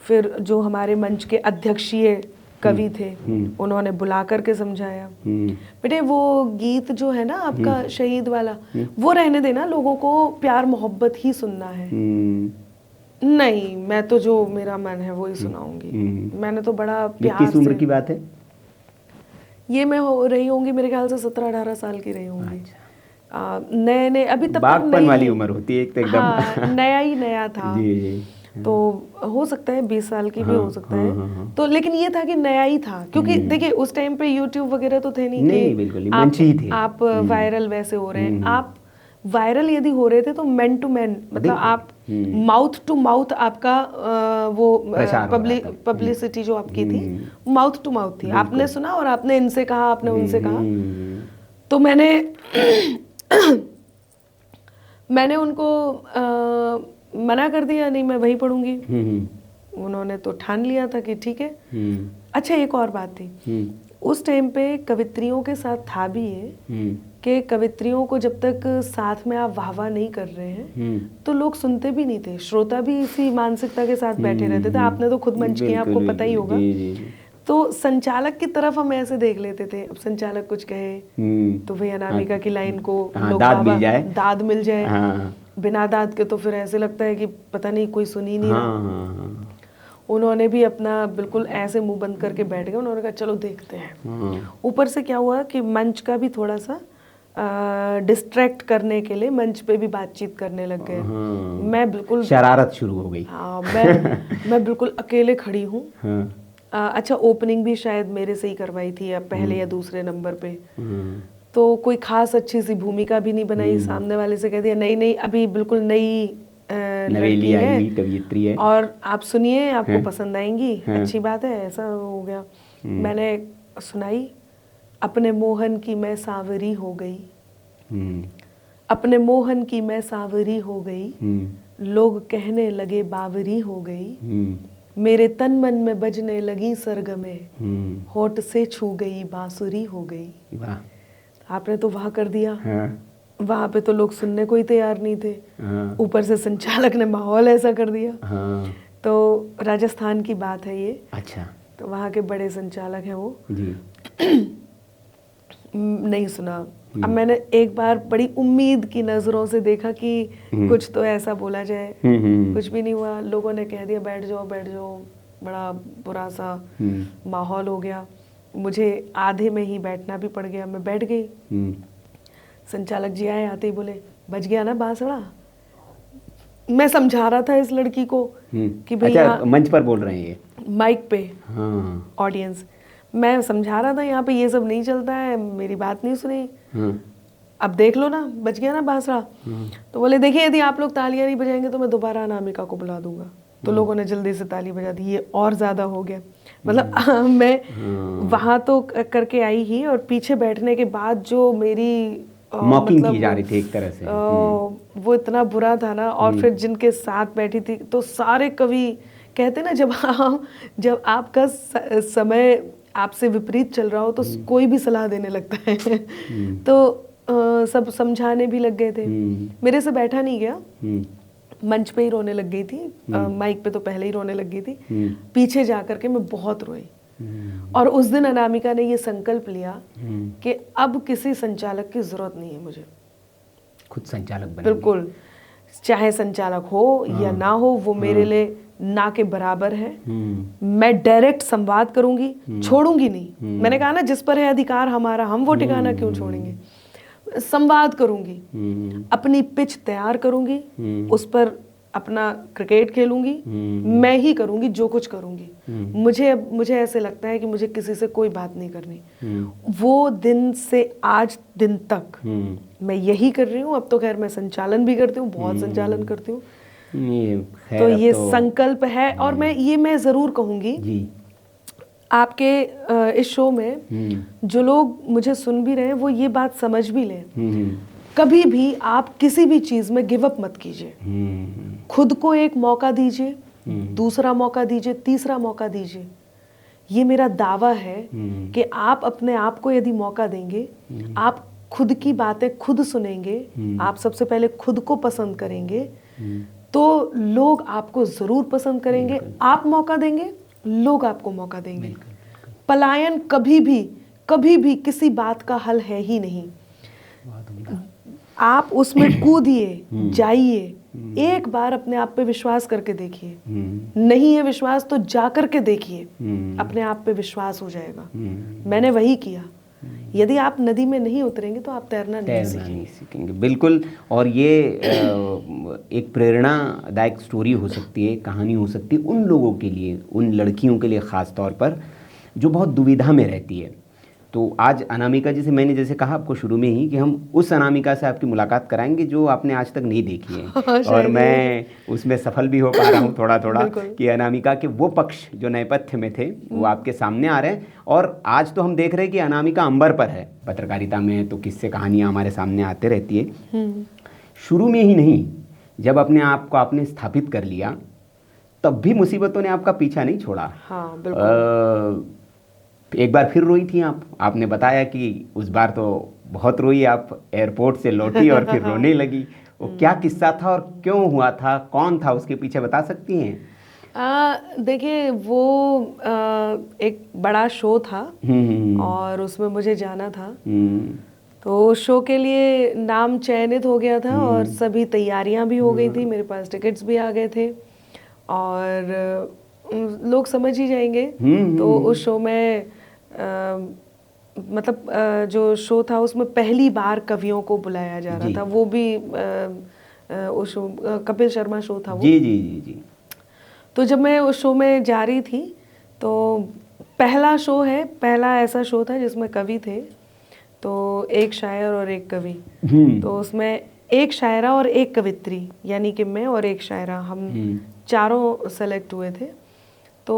फिर जो हमारे मंच के अध्यक्षीय कवि थे, उन्होंने बुला करके समझाया, बेटे वो गीत जो है ना आपका शहीद वाला, वो रहने देना, लोगों को प्यार मोहब्बत ही सुनना है। नहीं, मैं तो जो मेरा मन है वो ही सुनाऊंगी। मैंने तो बड़ा प्यार से। किस उम्र की बात है ये? मैं हो रही होंगी मेरे ख्याल से 17-18 साल की रही होंगी। नए अभी तब बागपन वाली उम्र होती है एक तो एकदम। हाँ, नया था। जी। तो हो सकता है 20 साल की भी हो सकता है। तो लेकिन ये था कि नया ही था, क्योंकि देखिए उस टाइम पे YouTube वगैरह तो थे नहीं बिल्कुल मंच ही थे। आप वायरल वैसे हो रहे हैं। आप वायरल यदि हो रहे थे तो मैन टू मैन, मतलब आप माउथ टू माउथ आपका वो पब्लिसिटी जो आपकी थी माउथ टू माउथ थी। आपने सुना और आपने इनसे कहा, आपने उनसे कहा। तो मैंने उनको मना कर दिया, नहीं मैं वही पढ़ूंगी। उन्होंने तो ठान लिया था कि ठीक है। अच्छा, एक और बात थी उस टाइम पे, कवित्रियों के साथ था भी ये कि कवित्रियों को जब तक साथ में आप वाहवाह नहीं कर रहे हैं तो लोग सुनते भी नहीं थे। श्रोता भी इसी मानसिकता के साथ बैठे रहते थे। आपने तो खुद मंच किया, आपको पता ही होगा। तो संचालक की तरफ हम ऐसे देख लेते थे, अब संचालक कुछ कहे तो भाई अनामिका की लाइन को दाद मिल जाए। बिना दाद के तो फिर ऐसे लगता है कि पता नहीं कोई सुन ही नहीं रहा। उन्होंने भी अपना बिल्कुल ऐसे मुंह बंद करके बैठ गए। उन्होंने कहा चलो देखते हैं। ऊपर से क्या हुआ कि मंच का भी थोड़ा सा डिस्ट्रैक्ट करने के लिए मंच पे भी बातचीत करने लग गए। मैं बिल्कुल शरारत शुरू हो गई। हाँ, मैं बिल्कुल अकेले खड़ी हूँ। अच्छा, ओपनिंग भी शायद मेरे से ही करवाई थी, या पहले या दूसरे नंबर पे। तो कोई खास अच्छी सी भूमिका भी नहीं बनाई। सामने वाले से कह दिया नहीं अभी बिल्कुल नई लड़की है, कवियत्री है, और आप सुनिए, आपको पसंद आएंगी। अच्छी बात है, ऐसा हो गया। मैंने सुनाई, अपने मोहन की मैं सावरी हो गई, अपने मोहन की मैं सावरी हो गई, लोग कहने लगे बावरी हो गई, मेरे तन मन में बजने लगी सरगमे, होठ से छू गई बांसुरी हो गई। आपने तो वाह कर दिया। वहां पे तो लोग सुनने को ही तैयार नहीं थे। ऊपर से संचालक ने माहौल ऐसा कर दिया। तो राजस्थान की बात है ये। अच्छा। तो वहाँ के बड़े संचालक हैं वो जी। नहीं सुना। अब मैंने एक बार बड़ी उम्मीद की नजरों से देखा कि कुछ तो ऐसा बोला जाए। कुछ भी नहीं हुआ। लोगों ने कह दिया बैठ जाओ बैठ जाओ। बड़ा बुरा सा माहौल हो गया। मुझे आधे में ही बैठना भी पड़ गया। मैं बैठ गई। संचालक जी आए, आते ही बोले बज गया ना बांसुड़ा। मैं समझा रहा था इस लड़की को कि भाई अच्छा, मंच पर बोल रहे हैं, माइक पे ऑडियंस। मैं समझा रहा था यहाँ पे ये सब नहीं चलता है, मेरी बात नहीं सुनी। अब देख लो ना, बज गया ना बांसुड़ा। तो बोले देखिए, यदि आप लोग तालियां नहीं बजाएंगे तो मैं दोबारा अनामिका को बुला दूंगा। तो लोगों ने जल्दी से ताली बजा दी। ये और ज्यादा हो गया। मतलब मैं वहां तो करके आई ही, और पीछे बैठने के बाद जो मेरी मॉकिंग की जा रही थी एक तरह से, वो इतना बुरा था ना। और फिर जिनके साथ बैठी थी तो सारे कवि कहते ना, जब आपका समय आपसे विपरीत चल रहा हो तो कोई भी सलाह देने लगता है। तो सब समझाने भी लग गए थे। मेरे से बैठा नहीं गया, मंच पे ही रोने लग गई थी। माइक पे तो पहले ही रोने लग गई थी। पीछे जा करके मैं बहुत रोई। और उस दिन अनामिका ने ये संकल्प लिया कि अब किसी संचालक की जरूरत नहीं है मुझे, खुद संचालक बनेंगे। बिल्कुल, चाहे संचालक हो या ना हो, वो मेरे लिए ना के बराबर है। मैं डायरेक्ट संवाद करूंगी, छोड़ूंगी नहीं। मैंने कहा ना, जिस पर है अधिकार हमारा, हम वो ठिकाना क्यों छोड़ेंगे। संवाद करूंगी, अपनी पिच तैयार करूंगी, उस पर अपना क्रिकेट खेलूंगी, मैं ही करूंगी जो कुछ करूंगी। मुझे ऐसे लगता है कि मुझे किसी से कोई बात नहीं करनी। वो दिन से आज दिन तक मैं यही कर रही हूँ। अब तो खैर मैं संचालन भी करती हूँ, बहुत संचालन करती हूँ। तो ये संकल्प है। और मैं जरूर कहूंगी, आपके इस शो में जो लोग मुझे सुन भी रहे हैं वो ये बात समझ भी लें, कभी भी आप किसी भी चीज़ में गिव अप मत कीजिए। खुद को एक मौका दीजिए, दूसरा मौका दीजिए, तीसरा मौका दीजिए। ये मेरा दावा है कि आप अपने आप को यदि मौका देंगे, आप खुद की बातें खुद सुनेंगे, आप सबसे पहले खुद को पसंद करेंगे, तो लोग आपको ज़रूर पसंद करेंगे। आप मौका देंगे, लोग आपको मौका देंगे। पलायन कभी भी किसी बात का हल है ही नहीं। आप उसमें कूदिए, जाइए, एक बार अपने आप पे विश्वास करके देखिए। नहीं है विश्वास तो जा करके देखिए, अपने आप पे विश्वास हो जाएगा। मैंने वही किया। यदि आप नदी में नहीं उतरेंगे तो आप तैरना नहीं सीखेंगे। बिल्कुल। और ये एक प्रेरणादायक स्टोरी हो सकती है, कहानी हो सकती है उन लोगों के लिए, उन लड़कियों के लिए ख़ास तौर पर जो बहुत दुविधा में रहती है। तो आज अनामिका जी से मैंने जैसे कहा आपको शुरू में ही कि हम उस अनामिका से आपकी मुलाकात कराएंगे जो आपने आज तक नहीं देखी है। और मैं उसमें सफल भी हो पा रहा हूँ थोड़ा थोड़ा कि अनामिका के वो पक्ष जो नेपथ्य में थे वो आपके सामने आ रहे हैं। और आज तो हम देख रहे हैं कि अनामिका अंबर पर है। पत्रकारिता में तो किस्से कहानियाँ हमारे सामने आते रहती है। शुरू में ही नहीं, जब अपने आप को आपने स्थापित कर लिया तब भी मुसीबतों ने आपका पीछा नहीं छोड़ा। हाँ, बिल्कुल। एक बार फिर रोई थी आप, आपने बताया कि उस बार तो बहुत रोई आप, एयरपोर्ट से लौटी और फिर रोने लगी। वो क्या किस्सा था और क्यों हुआ था, कौन था उसके पीछे, बता सकती हैं? देखिए वो एक बड़ा शो था और उसमें मुझे जाना था। तो शो के लिए नाम चयनित हो गया था और सभी तैयारियां भी हो गई थी, मेरे पास टिकट्स भी आ गए थे और लोग समझ ही जाएंगे। तो उस शो में मतलब जो शो था उसमें पहली बार कवियों को बुलाया जा रहा था। वो भी उस शो कपिल शर्मा शो था वो। जी। तो जब मैं उस शो में जा रही थी तो पहला शो है, पहला ऐसा शो था जिसमें कवि थे, तो एक शायर और एक कवि। तो उसमें एक शायरा और एक कवित्री, यानी कि मैं और एक शायरा, हम चारों सेलेक्ट हुए थे। तो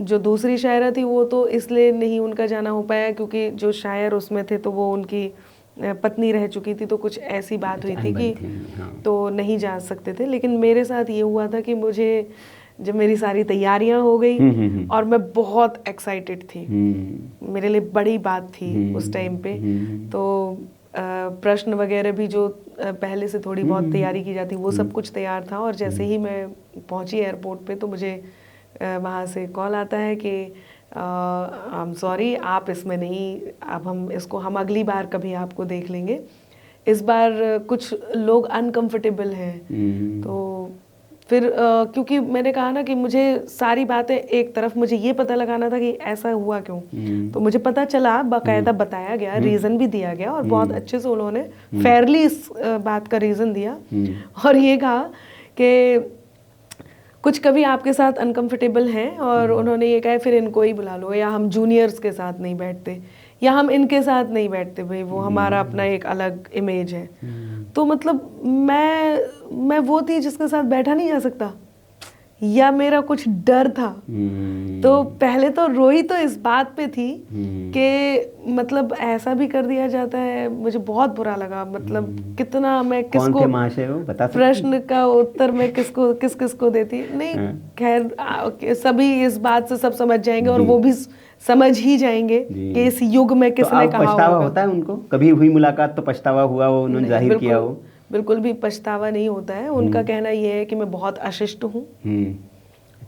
जो दूसरी शायरा थी वो तो इसलिए नहीं उनका जाना हो पाया क्योंकि जो शायर उसमें थे तो वो उनकी पत्नी रह चुकी थी, तो कुछ ऐसी बात हुई थी कि तो नहीं जा सकते थे। लेकिन मेरे साथ ये हुआ था कि मुझे जब मेरी सारी तैयारियां हो गई और मैं बहुत एक्साइटेड थी, मेरे लिए बड़ी बात थी उस टाइम पे। तो प्रश्न वगैरह भी जो पहले से थोड़ी बहुत तैयारी की जाती वो सब कुछ तैयार था। और जैसे ही मैं पहुंची एयरपोर्ट पे तो मुझे वहाँ से कॉल आता है कि आई एम सॉरी, आप इसमें नहीं, अब हम अगली बार कभी आपको देख लेंगे। इस बार कुछ लोग अनकंफर्टेबल हैं। तो फिर क्योंकि मैंने कहा ना कि मुझे सारी बातें एक तरफ, मुझे ये पता लगाना था कि ऐसा हुआ क्यों। तो मुझे पता चला, बाकायदा बताया गया, रीज़न भी दिया गया और बहुत अच्छे से उन्होंने फेयरली इस बात का रीज़न दिया और ये कहा कि कुछ कभी आपके साथ अनकंफर्टेबल हैं और उन्होंने ये कहा फिर इनको ही बुला लो, या हम जूनियर्स के साथ नहीं बैठते, या हम इनके साथ नहीं बैठते, भाई वो हमारा अपना एक अलग इमेज है। तो मतलब मैं वो थी जिसके साथ बैठा नहीं जा सकता, या मेरा कुछ डर था। तो पहले तो रोई तो इस बात पे थी कि मतलब ऐसा भी कर दिया जाता है, मुझे बहुत बुरा लगा। मतलब कितना मैं किसको प्रश्न का उत्तर मैं किसको देती, नहीं खैर सभी इस बात से सब समझ जाएंगे और वो भी समझ ही जाएंगे कि इस युग में किसने कहा पछतावा होता है उनको, कभी हुई मुलाकात तो पछतावा हुआ हो, उन्होंने जाहिर किया हो? बिल्कुल भी पछतावा नहीं होता है। उनका कहना यह है कि मैं बहुत अशिष्ट हूँ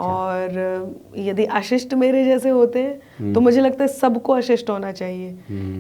और यदि अशिष्ट मेरे जैसे होते हैं तो मुझे लगता है सबको अशिष्ट होना चाहिए,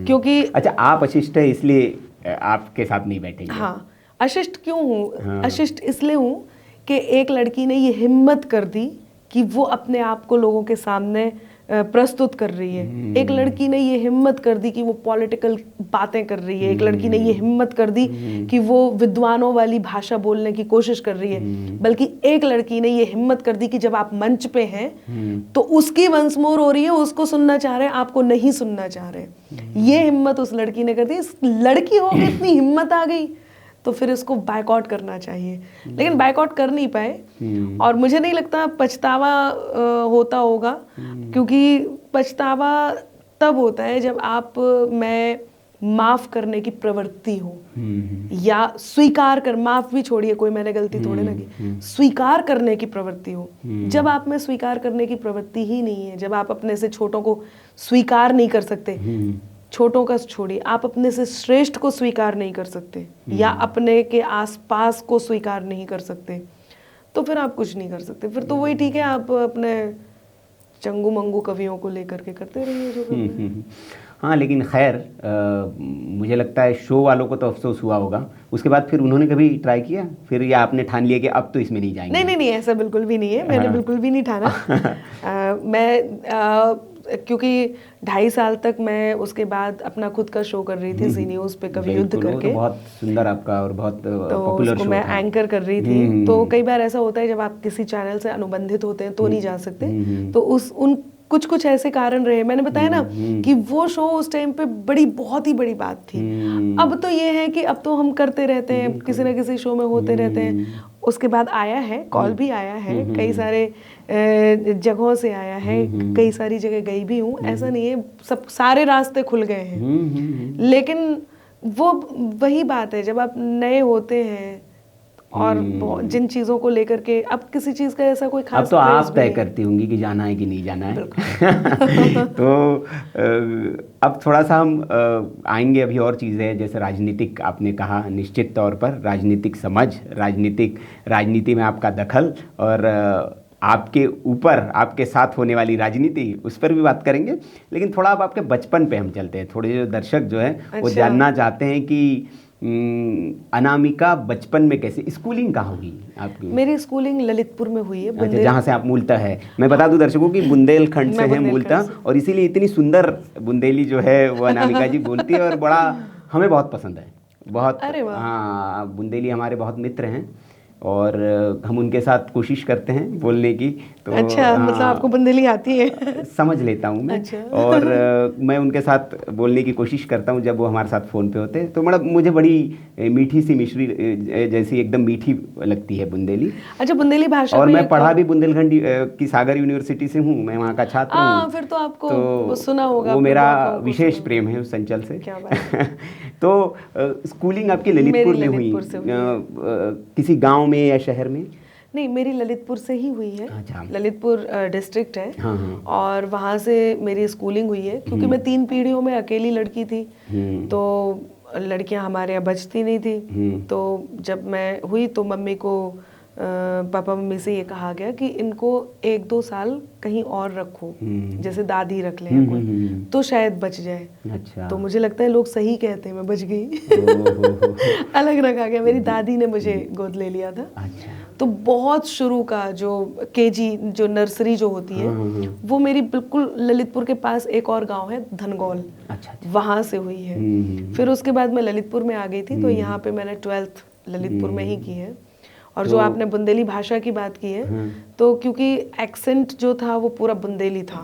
क्योंकि अच्छा आप अशिष्ट है इसलिए आपके साथ नहीं बैठेंगे। हाँ, अशिष्ट क्यों हूँ? अशिष्ट इसलिए हूँ कि एक लड़की ने ये हिम्मत कर दी कि वो अपने आप को लोगों के सामने प्रस्तुत कर रही है। एक लड़की ने ये हिम्मत कर दी कि वो पॉलिटिकल बातें कर रही है। एक लड़की ने ये हिम्मत कर दी कि वो विद्वानों वाली भाषा बोलने की कोशिश कर रही है। बल्कि एक लड़की ने ये हिम्मत कर दी कि जब आप मंच पे हैं तो उसकी वंस मोर हो रही है, उसको सुनना चाह रहे हैं, आपको नहीं सुनना चाह रहे हैं। ये हिम्मत उस लड़की ने कर दी। इस लड़की हो गई, इतनी हिम्मत आ गई तो फिर इसको बायकॉट करना चाहिए, लेकिन बायकॉट कर नहीं पाए। और मुझे नहीं लगता पछतावा होता होगा, क्योंकि पछतावा तब होता है जब आप मैं माफ करने की प्रवृत्ति हो, या स्वीकार कर, माफ भी छोड़िए, कोई मैंने गलती थोड़े ना की, स्वीकार करने की प्रवृत्ति हो। जब आप में स्वीकार करने की प्रवृत्ति ही नहीं है, जब आप अपने से छोटों को स्वीकार नहीं कर सकते, छोटों का छोड़िए, आप अपने से श्रेष्ठ को स्वीकार नहीं कर सकते, या अपने के आसपास को स्वीकार नहीं कर सकते, तो फिर आप कुछ नहीं कर सकते। फिर तो वही ठीक है, आप अपने चंगू मंगू कवियों को लेकर के करते रहिए जो करना है। हाँ, लेकिन खैर मुझे लगता है शो वालों को तो अफसोस हुआ होगा। उसके बाद फिर उन्होंने कभी ट्राई किया फिर, या आपने ठान लिया कि अब तो इसमें नहीं जाएंगे? नहीं, ऐसा बिल्कुल भी नहीं है, मैंने बिल्कुल भी नहीं ठाना। मैं क्योंकि 2.5 साल तक मैं उसके बाद अपना खुद का शो कर रही थी ज़ी न्यूज़ पे, कवि युद्ध करके। तो बहुत सुंदर आपका और बहुत पॉपुलर उसको शो मैं था। एंकर कर रही थी। तो कई बार ऐसा होता है जब आप किसी चैनल से अनुबंधित होते हैं तो नहीं जा सकते, तो उन कुछ ऐसे कारण रहे। मैंने बताया ना कि वो शो उस टाइम पे बहुत ही बड़ी बात थी। अब तो ये है कि अब तो हम करते रहते हैं, किसी ना किसी शो में होते रहते हैं। उसके बाद आया है, कॉल भी आया है, कई सारे जगहों से आया है, कई सारी जगह गई भी हूँ, ऐसा नहीं है, सब सारे रास्ते खुल गए हैं। लेकिन वो वही बात है, जब आप नए होते हैं और जिन चीज़ों को लेकर के, अब किसी चीज़ का ऐसा कोई खास, अब तो आप तय करती होंगी कि जाना है कि नहीं जाना है। तो अब थोड़ा सा हम आएंगे अभी और चीज़ें, जैसे राजनीतिक, आपने कहा निश्चित तौर पर राजनीतिक समझ, राजनीति में आपका दखल, और आपके ऊपर आपके साथ होने वाली राजनीति, उस पर भी बात करेंगे। लेकिन थोड़ा अब आपके बचपन पे हम चलते हैं। थोड़े जो दर्शक जो है वो जानना चाहते हैं कि अनामिका बचपन में कैसे, स्कूलिंग कहाँ हुई आपकी? मेरी स्कूलिंग ललितपुर में हुई है। अच्छा, जहाँ से आप मूलतः है। मैं बता दूं दर्शकों की बुंदेलखंड से हैं मूलतः, और इसीलिए इतनी सुंदर बुंदेली जो है वो अनामिका जी बोलती है, और बड़ा हमें बहुत पसंद है, बहुत। हाँ, बुंदेली हमारे बहुत मित्र हैं, और हम उनके साथ कोशिश करते हैं बोलने की। तो अच्छा, मतलब आपको बुंदेली आती है? समझ लेता हूँ मैं। अच्छा। और मैं उनके साथ बोलने की कोशिश करता हूँ जब वो हमारे साथ फ़ोन पे होते हैं। तो मतलब मुझे बड़ी मीठी सी मिश्री जैसी एकदम मीठी लगती है बुंदेली। अच्छा, बुंदेली भाषा। और मैं पढ़ा भी बुंदेलखंड की सागर यूनिवर्सिटी से हूँ, मैं वहाँ का छात्र हूँ। फिर तो आपको सुना होगा। वो मेरा विशेष प्रेम है उस अंचल से। क्या बात। तो स्कूलिंग आपकी ललितपुर में हुई, किसी गाँव में या शहर में? नहीं, मेरी ललितपुर से ही हुई है। अच्छा। ललितपुर डिस्ट्रिक्ट है। हाँ। और वहाँ से मेरी स्कूलिंग हुई है, क्योंकि मैं 3 पीढ़ियों में अकेली लड़की थी, तो लड़कियाँ हमारे यहाँ बचती नहीं थी। तो जब मैं हुई तो मम्मी को पापा मम्मी से ये कहा गया कि इनको 1-2 साल कहीं और रखो, जैसे दादी रख ले कोई, तो शायद बच जाए। अच्छा। तो मुझे लगता है लोग सही कहते हैं, मैं बच गई। अलग रखा गया, मेरी दादी ने मुझे गोद ले लिया था। अच्छा। तो बहुत शुरू का जो केजी, जो नर्सरी जो होती है, वो मेरी बिल्कुल ललितपुर के पास एक और गांव है धनगौल, वहाँ से हुई है। फिर उसके बाद मैं ललितपुर में आ गई थी, तो यहाँ पे मैंने 12th ललितपुर में ही की है। और जो आपने बुंदेली भाषा की बात की है, तो क्योंकि एक्सेंट जो था वो पूरा बुंदेली था,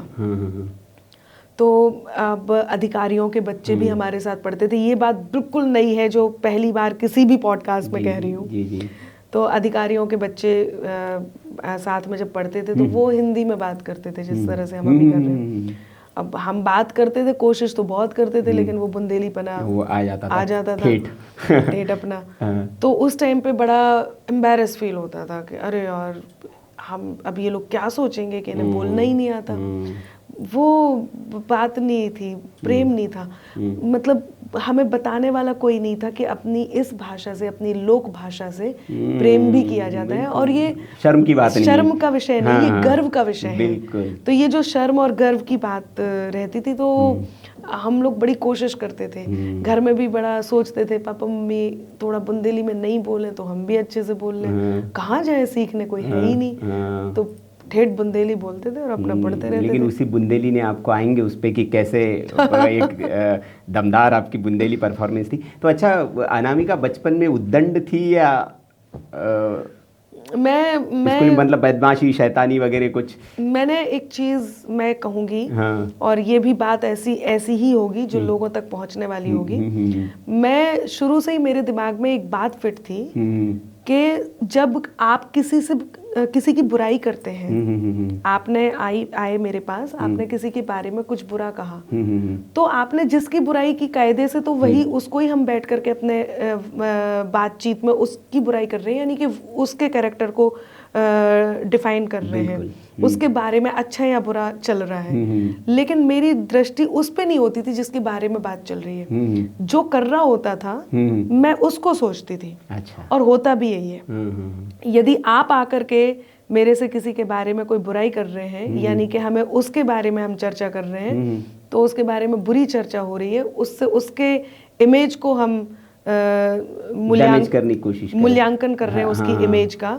तो अब अधिकारियों के बच्चे भी हमारे साथ पढ़ते थे। ये बात बिल्कुल नई है जो पहली बार किसी भी पॉडकास्ट में कह रही हूँ। तो अधिकारियों के बच्चे साथ में जब पढ़ते थे तो वो हिंदी में बात करते थे, जिस तरह से हम अभी कर रहे हैं। अब हम बात करते थे, कोशिश तो बहुत करते थे, लेकिन वो बुंदेलीपना वो आ जाता था ठेठ अपना। तो उस टाइम पे बड़ा एम्बैरेस फील होता था कि अरे यार, हम अब ये लोग क्या सोचेंगे कि इन्हें बोलना ही नहीं आता। वो बात नहीं थी, प्रेम नहीं था, मतलब हमें बताने वाला कोई नहीं था कि अपनी इस भाषा से, अपनी लोक भाषा से प्रेम भी किया जाता है। और ये शर्म की बात नहीं, शर्म का विषय नहीं, ये गर्व का विषय है। तो ये जो शर्म और गर्व की बात रहती थी, तो हम लोग बड़ी कोशिश करते थे, घर में भी बड़ा सोचते थे, पापा मम्मी थोड़ा बुंदेली में नहीं बोले तो हम भी अच्छे से बोल लें, कहाँ जाए सीखने, कोई है ही नहीं। तो ठेठ बुंदेली बोलते थे और अपना पढ़ते रहते थे। लेकिन उसी बुंदेली ने, आपको आएंगे उस पे कि कैसे एक दमदार आपकी बुंदेली परफॉर्मेंस थी। तो अच्छा, अनामिका बचपन में उद्दंड थी या मैं मतलब बदमाशी, शैतानी वगैरह कुछ? मैंने एक चीज मैं कहूँगी, और ये भी बात ऐसी ही होगी जो लोगों तक पहुँचने वाली होगी। मैं मैं शुरू से ही मेरे दिमाग में एक बात फिट थी कि जब आप किसी की बुराई करते हैं, आपने आए मेरे पास, आपने किसी के बारे में कुछ बुरा कहा, तो आपने जिसकी बुराई की कायदे से तो वही उसको ही हम बैठ करके अपने बातचीत में उसकी बुराई कर रहे हैं, यानी कि उसके कैरेक्टर को डिफाइन कर रहे हैं, उसके बारे में अच्छा या बुरा चल रहा है। लेकिन मेरी दृष्टि उस पे नहीं होती थी जिसके बारे में बात चल रही है, जो कर रहा होता था मैं उसको सोचती थी। अच्छा। और होता भी यही है। यदि आप आकर के मेरे से किसी के बारे में कोई बुराई कर रहे हैं, यानी कि हमें उसके बारे में हम चर्चा कर रहे हैं, तो उसके बारे में बुरी चर्चा हो रही है, उससे उसके इमेज को हम मूल्यांकन कर रहे हैं उसकी इमेज का।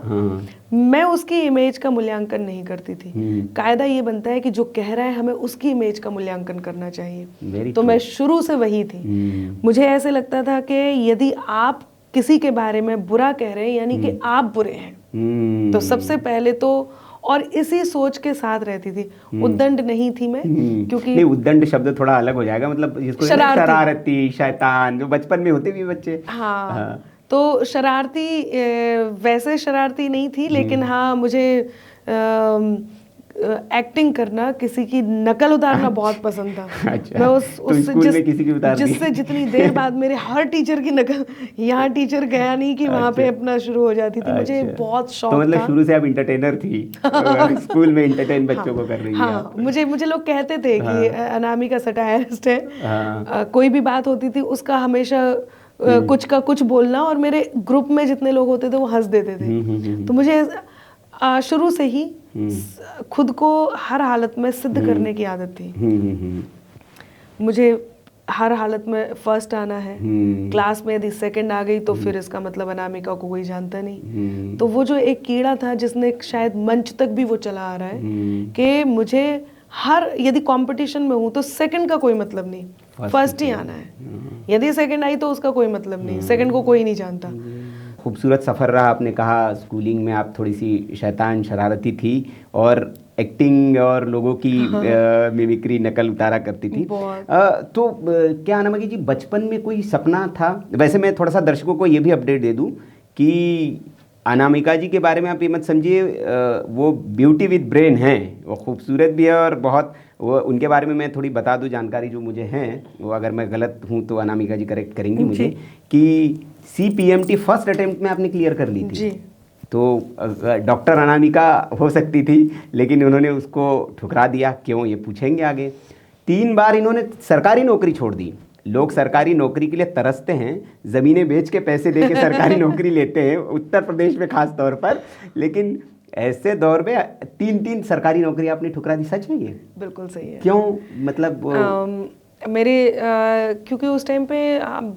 मैं उसकी इमेज का मूल्यांकन नहीं करती थी। कायदा ये बनता है कि जो कह रहा है हमें उसकी इमेज का मूल्यांकन करना चाहिए। तो मैं शुरू से वही थी। मुझे ऐसे लगता था कि यदि आप किसी के बारे में बुरा कह रहे हैं यानी कि आप बुरे हैं। तो सबसे पहले तो, और इसी सोच के साथ रहती थी। उद्दंड नहीं थी मैं, क्योंकि नहीं, उद्दंड शब्द थोड़ा अलग हो जाएगा, मतलब जिसको शरारती, शैतान, जो बचपन में होते भी बच्चे। हाँ। तो शरारती, वैसे शरारती नहीं थी, लेकिन हाँ मुझे एक्टिंग करना, किसी की नकल उतारना बहुत पसंद था। अच्छा। मैं जिससे जितनी देर बाद मेरे हर टीचर की नकल, यहाँ टीचर गया नहीं कि वहाँ पे अपना शुरू हो जाती थी। मुझे बहुत शौक था। तो मतलब शुरू से आप इंटरटेनर थी, स्कूल में इंटरटेन बच्चों को कर रही हैं। हाँ, मुझे लोग कहते थे कि अनामिका सटायरिस्ट है। कोई भी बात होती थी उसका हमेशा कुछ का कुछ बोलना, और मेरे ग्रुप में जितने लोग होते थे वो हंस देते थे। तो मुझे शुरू से ही खुद को हर हालत में सिद्ध करने की आदत थी। मुझे हर हालत में फर्स्ट आना है। क्लास में यदि सेकंड आ गई तो फिर इसका मतलब अनामिका को कोई जानता नहीं। तो वो जो एक कीड़ा था जिसने शायद मंच तक भी वो चला आ रहा है कि मुझे यदि कंपटीशन में हूँ तो सेकंड का कोई मतलब नहीं, फर्स्ट ही आना है। यदि सेकंड आई तो उसका कोई मतलब नहीं, सेकंड को कोई नहीं जानता। खूबसूरत सफ़र रहा। आपने कहा स्कूलिंग में आप थोड़ी सी शैतान, शरारती थी और एक्टिंग और लोगों की मिमिक्री, नकल उतारा करती थी। तो क्या अनामिका जी, बचपन में कोई सपना था? वैसे मैं थोड़ा सा दर्शकों को ये भी अपडेट दे दूं कि अनामिका जी के बारे में आप ये मत समझिए वो ब्यूटी विद ब्रेन हैं, वो खूबसूरत भी है और बहुत, वो उनके बारे में मैं थोड़ी बता दूं जानकारी जो मुझे हैं, वो अगर मैं गलत हूं तो अनामिका जी करेक्ट करेंगी मुझे, कि CPMT फर्स्ट अटेम्प्ट में आपने क्लियर कर ली थी जी। तो डॉक्टर अनामिका हो सकती थी, लेकिन उन्होंने उसको ठुकरा दिया। क्यों, ये पूछेंगे आगे। 3 बार इन्होंने सरकारी नौकरी छोड़ दी। लोग सरकारी नौकरी के लिए तरसते हैं, ज़मीनें बेच के पैसे दे के सरकारी नौकरी लेते हैं, उत्तर प्रदेश में खास तौर पर, लेकिन ऐसे दौर में 3 सरकारी नौकरी आपने ठुकरा दी। सच में ये बिल्कुल सही है। क्यों, मतलब मेरे क्योंकि उस टाइम पे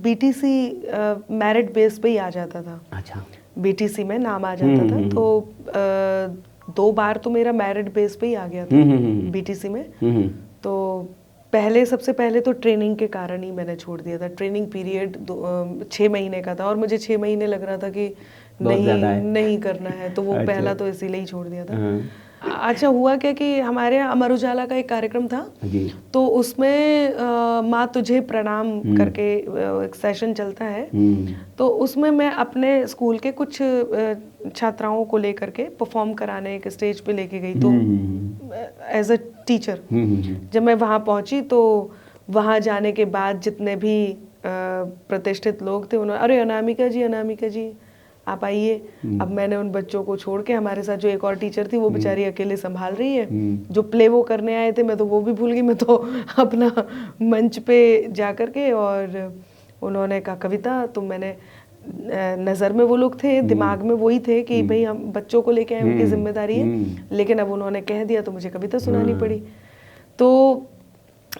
BTC मेरिट बेस पे ही आ जाता था। अच्छा। BTC में नाम आ जाता था, तो 2 बार तो मेरा मेरिट बेस पे ही आ गया था BTC में। तो सबसे पहले तो ट्रेनिंग के कारण ही मैंने छोड़ दिया था। ट्रेनिंग पीरियड 6 महीने का था और मुझे 6 महीने लग रहा था कि नहीं करना है, तो वो अच्छा। पहला तो इसीलिए ही छोड़ दिया था। अच्छा, हुआ क्या कि हमारे यहाँ अमर उजाला का एक कार्यक्रम था जी। तो उसमें माँ तुझे प्रणाम करके एक सेशन चलता है। तो उसमें मैं अपने स्कूल के कुछ छात्राओं को लेकर के परफॉर्म कराने एक स्टेज पे लेके गई। तो एज अ टीचर जब मैं वहाँ पहुँची तो वहाँ जाने के बाद जितने भी प्रतिष्ठित लोग थे उन्होंने, अरे अनामिका जी आप आइए। अब मैंने उन बच्चों को छोड़ के, हमारे साथ जो एक और टीचर थी वो बेचारी अकेले संभाल रही है, जो प्ले वो करने आए थे मैं तो वो भी भूल गई। मैं तो अपना मंच पे जा कर के, और उन्होंने कहा कविता, तो मैंने नज़र में वो लोग थे, दिमाग में वही थे कि भाई हम बच्चों को लेके आए, उनकी जिम्मेदारी है, लेकिन अब उन्होंने कह दिया तो मुझे कविता सुनानी पड़ी। तो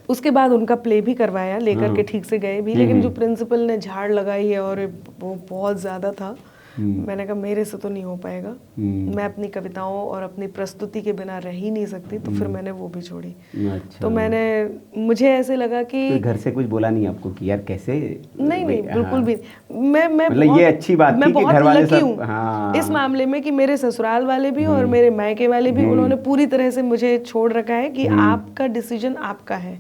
उसके बाद उनका प्ले भी करवाया, लेकर के ठीक से गए भी, लेकिन जो प्रिंसिपल ने झाड़ लगाई है और वो बहुत ज़्यादा था। मैंने कहा मेरे से तो नहीं हो पाएगा, मैं अपनी कविताओं और अपनी प्रस्तुति के बिना रह ही नहीं सकती। तो फिर मैंने वो भी छोड़ी। अच्छा। तो मुझे ऐसे लगा कि तो घर से कुछ बोला नहीं आपको कि यार कैसे? नहीं, बिल्कुल भी। मैं मतलब ये अच्छी बात थी कि घर वाले सब, हाँ, इस मामले में कि मेरे ससुराल वाले भी और मेरे मायके वाले भी, उन्होंने पूरी तरह से मुझे छोड़ रखा है कि आपका डिसीजन आपका है।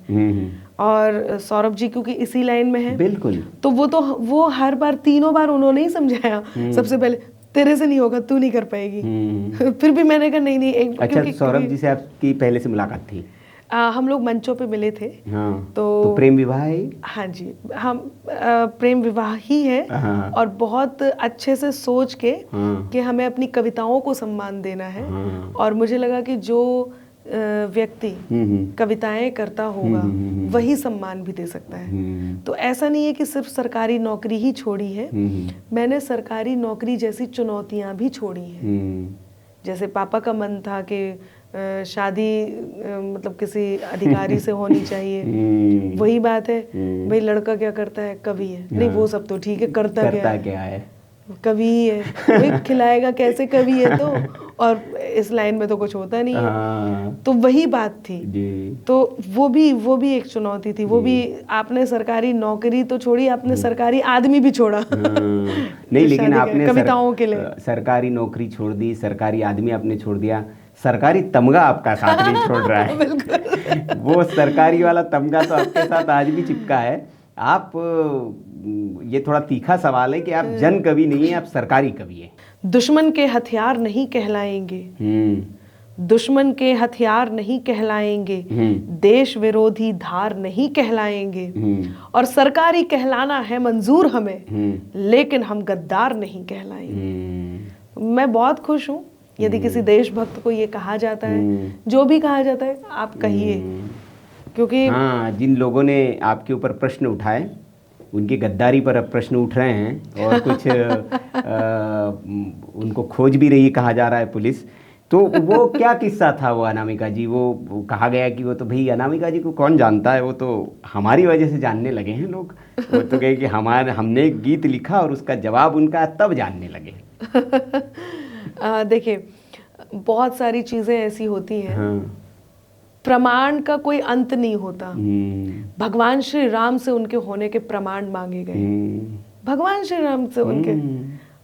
और सौरभ जी क्योंकि इसी लाइन में है, बिल्कुल, तो वो हर बार तीनों बार उन्होंने ही समझाया। सबसे पहले तेरे से नहीं होगा, तू नहीं कर पाएगी। फिर भी मैंने कहा नहीं एक अच्छा, सौरभ जी से आपकी पहले से मुलाकात थी? हम लोग मंचों पे मिले थे। हाँ, तो प्रेम विवाह है? हाँ जी, हम प्रेम विवाह ही है। हाँ। और बहुत अच्छे से सोच के हाँ। कि हमें अपनी कविताओं को सम्मान देना है। हाँ। और मुझे लगा कि जो व्यक्ति कविताएं करता होगा वही सम्मान भी दे सकता है। तो ऐसा नहीं है कि सिर्फ सरकारी नौकरी ही छोड़ी है, मैंने सरकारी नौकरी जैसी चुनौतियां भी छोड़ी हैं। जैसे पापा का मन था कि शादी मतलब किसी अधिकारी से होनी चाहिए, वही बात है, भाई लड़का क्या करता है, कवि है। नहीं वो सब तो ठीक है, करता क्या है, कवि ही है, भाई खिलाएगा कैसे, कवि है तो, और इस लाइन में तो कुछ होता नहीं है। तो वही बात थी जी। तो वो भी एक चुनौती थी। वो भी आपने सरकारी नौकरी तो छोड़ी, आपने सरकारी आदमी भी छोड़ा। नहीं लेकिन आपने कविताओं के लिए सरकारी नौकरी छोड़ दी, सरकारी आदमी आपने छोड़ दिया, सरकारी तमगा आपका साथ नहीं छोड़ रहा है। वो सरकारी वाला तमगा तो आपके साथ आज भी चिपका है। आप, ये थोड़ा तीखा सवाल है कि आप जन कवि नहीं है, आप सरकारी कवि है। दुश्मन के हथियार नहीं कहलाएंगे, दुश्मन के हथियार नहीं कहलाएंगे, देश विरोधी धार नहीं कहलाएंगे, और सरकारी कहलाना है मंजूर हमें, लेकिन हम गद्दार नहीं कहलाएंगे। मैं बहुत खुश हूँ यदि किसी देशभक्त को ये कहा जाता है, जो भी कहा जाता है आप कहिए, क्योंकि हाँ, जिन लोगों ने आपके ऊपर प्रश्न उठाए उनकी गद्दारी पर अब प्रश्न उठ रहे हैं, और कुछ उनको खोज भी रही कहा जा रहा है पुलिस। तो वो क्या किस्सा था वो अनामिका जी? वो कहा गया कि वो तो भाई अनामिका जी को कौन जानता है, वो तो हमारी वजह से जानने लगे हैं लोग। वो तो कहे कि हमने एक गीत लिखा और उसका जवाब उनका तब जानने लगे। देखिए बहुत सारी चीज़ें ऐसी होती हैं। हाँ। प्रमाण का कोई अंत नहीं होता। भगवान श्री राम से उनके होने के प्रमाण मांगे गए, भगवान श्री राम से उनके,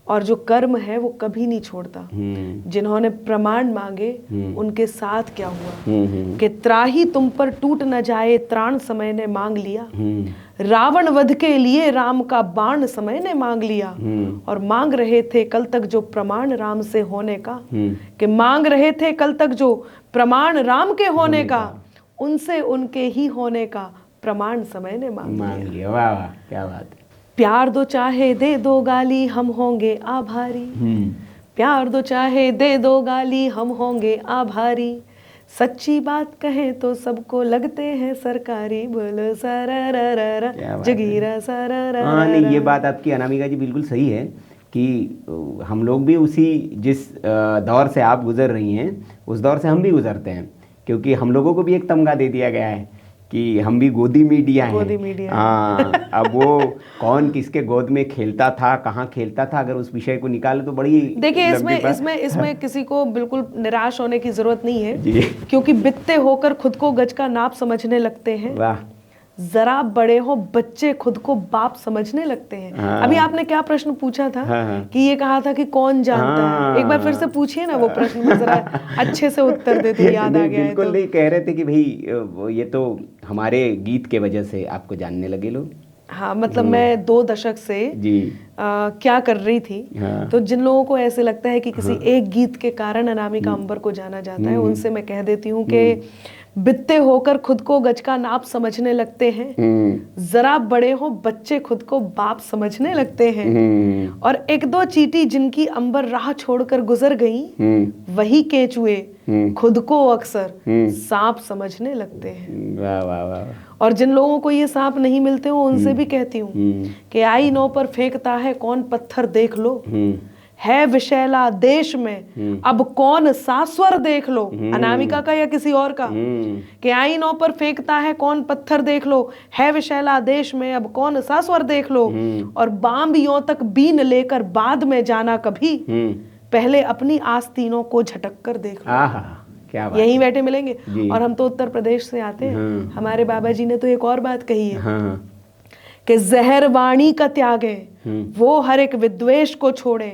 और जो कर्म है वो कभी नहीं छोड़ता। जिन्होंने प्रमाण मांगे उनके साथ क्या हुआ कि त्राही तुम पर टूट न जाए त्राण समय ने मांग लिया, रावण वध के लिए राम का बाण समय ने मांग लिया, और मांग रहे थे कल तक जो प्रमाण राम से होने का, कि मांग रहे थे कल तक जो प्रमाण राम के होने का, उनसे उनके ही होने का प्रमाण समय ने मांग लिया। वाह वाह, क्या बात है। प्यार दो चाहे दे दो गाली हम होंगे आभारी, प्यार दो चाहे दे दो गाली हम होंगे आभारी, सच्ची बात कहें तो सबको लगते हैं सरकारी, बोलो सारा जगीरा सारा। हाँ नहीं, ये बात आपकी अनामिका जी बिल्कुल सही है कि हम लोग भी उसी जिस दौर से आप गुजर रही हैं उस दौर से हम भी गुजरते हैं, क्योंकि हम लोगों को भी एक तमगा दे दिया गया है कि हम भी गोदी मीडिया हैं। हाँ, अब वो कौन किसके गोद में खेलता था, कहाँ खेलता था, अगर उस विषय को निकाले तो बड़ी, देखिए इसमें किसी को बिल्कुल निराश होने की जरूरत नहीं है, क्योंकि बित्ते होकर खुद को गज का नाप समझने लगते हैं। वाह। जरा बड़े हो बच्चे खुद को बाप समझने लगते हैं। हाँ। अभी आपने क्या प्रश्न पूछा था? हाँ। कि ये कहा था कि कौन जानता है, एक बार फिर से पूछिए ना वो प्रश्न, में जरा अच्छे से उत्तर देते, याद आ गया है। बिल्कुल नहीं, कह रहे थे कि भाई ये तो हमारे गीत के वजह से आपको जानने लगे लोग। हाँ, मतलब मैं 2 दशक से क्या कर रही थी। हाँ। तो जिन लोगों को ऐसे लगता है कि किसी एक गीत के कारण अनामिका अंबर को जाना जाता है, उनसे मैं कह देती हूँ कि बित्ते होकर खुद को गज का नाप समझने लगते हैं, जरा बड़े हो बच्चे खुद को बाप समझने लगते हैं, और 1-2 चींटी जिनकी अंबर राह छोड़कर गुजर गई, वही केचुए खुद को अक्सर सांप समझने लगते हैं। वाह वाह वाह। और जिन लोगों को ये सांप नहीं मिलते हो उनसे भी कहती हूँ कि आई नो पर फेंकता है कौन पत्थर देख लो, है विशैला देश में अब कौन सास्वर देख लो, अनामिका का या किसी और का, कि आईनों पर फेंकता है कौन पत्थर देख लो, है विशैला देश में अब कौन सास्वर देख लो, और बाम्बियों तक बीन लेकर बाद में जाना कभी, पहले अपनी आस्तीनों को झटक कर देख लो। क्या बात, यहीं बैठे मिलेंगे। और हम तो उत्तर प्रदेश से आते हैं, हमारे बाबा जी ने तो एक और बात कही है कि जहर वाणी का त्यागे, वो हर एक विद्वेष को छोड़े,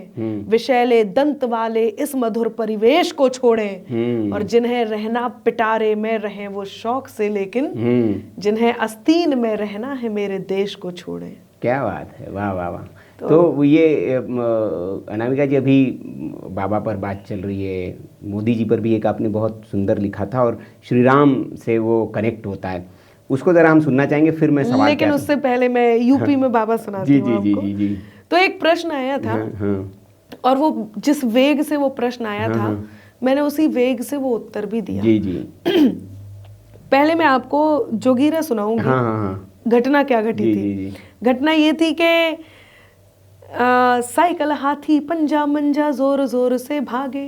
विषैले दंत वाले इस मधुर परिवेश को छोड़े, और जिन्हें रहना पिटारे में रहे वो शौक से, लेकिन जिन्हें आस्तीन में रहना है मेरे देश को छोड़े। क्या बात है, वाह वाह वाह। तो ये अनामिका जी, अभी बाबा पर बात चल रही है, मोदी जी पर भी एक आपने बहुत सुंदर लिखा था, और श्री राम से वो कनेक्ट होता है, उसको जरा हम सुनना चाहेंगे, फिर मैं सवाल, लेकिन उससे पहले मैं यूपी में बाबा सुनाती हूँ आपको। जी जी। तो एक प्रश्न आया था, और वो जिस वेग से वो प्रश्न आया था, मैंने उसी वेग से वो उत्तर भी दिया। जी जी। पहले मैं आपको जोगीरा सुनाऊंगी। घटना क्या घटी थी? घटना ये थी कि साइकिल हाथी पंजा मंजा जोर जोर से भागे,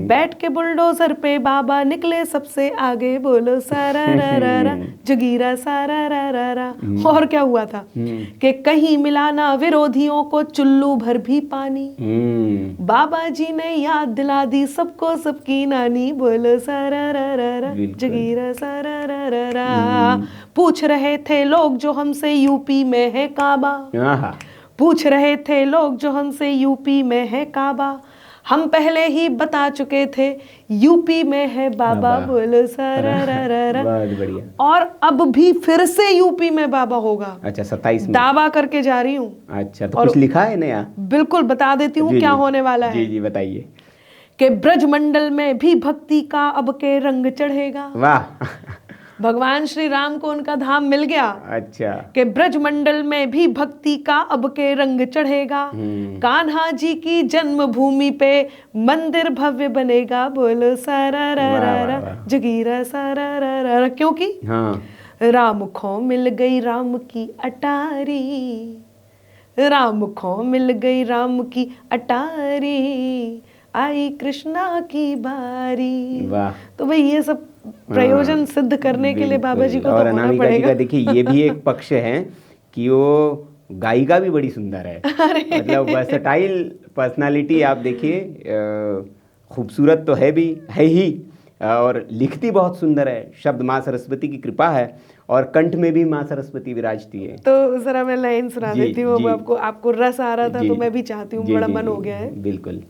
बैठ के बुलडोजर पे बाबा निकले सबसे आगे, बोलो सारा रा रा रा जोगीरा सारा रा रा रा। और क्या हुआ था कि कहीं मिलाना विरोधियों को चुल्लू भर भी पानी, बाबा जी ने याद दिला दी सबको सबकी नानी, बोलो सारा रा रा रा जोगीरा सारा रा रा रा। पूछ रहे थे लोग जो हमसे यूपी में है काबा, पूछ रहे थे लोग जो हमसे यूपी में है काबा, हम पहले ही बता चुके थे यूपी में है बाबा, बोलो सारा रा रा रा। बहुत बढ़िया। और अब भी फिर से यूपी में बाबा होगा। अच्छा, 27 में दावा करके जा रही हूँ। अच्छा, तो कुछ लिखा है नया? बिल्कुल बता देती हूँ क्या होने वाला है। जी जी बताइए। कि ब्रजमंडल में भी भक्ति का अब के रंग चढ़ेगा। वाह। भगवान श्री राम को उनका धाम मिल गया। अच्छा। कि ब्रजमंडल में भी भक्ति का अब के रंग चढ़ेगा, कान्हा जी की जन्मभूमि पे मंदिर भव्य बनेगा, बोलो सारा रा रा रा जोगीरा सारा रा रा रा। क्योंकि राम खो मिल गई राम की अटारी, राम खो मिल गई राम की अटारी, आई कृष्णा की बारी। वाह। तो भाई ये सब प्रयोजन सिद्ध करने के लिए बाबा जी को तो होना पड़ेगा। का देखिए ये भी एक पक्ष है कि वो गायिका भी बड़ी सुंदर है। मतलब वर्सटाइल पर्सनालिटी आप देखिए, खूबसूरत तो है ही, और लिखती बहुत सुंदर है। शब्द माँ सरस्वती की कृपा है, और कंठ में भी माँ सरस्वती विराजती है। तो जरा मैं लाइन सुना देती हूँ, आपको रस आ रहा था तो मैं भी चाहती हूँ, बड़ा मन हो गया है। बिल्कुल।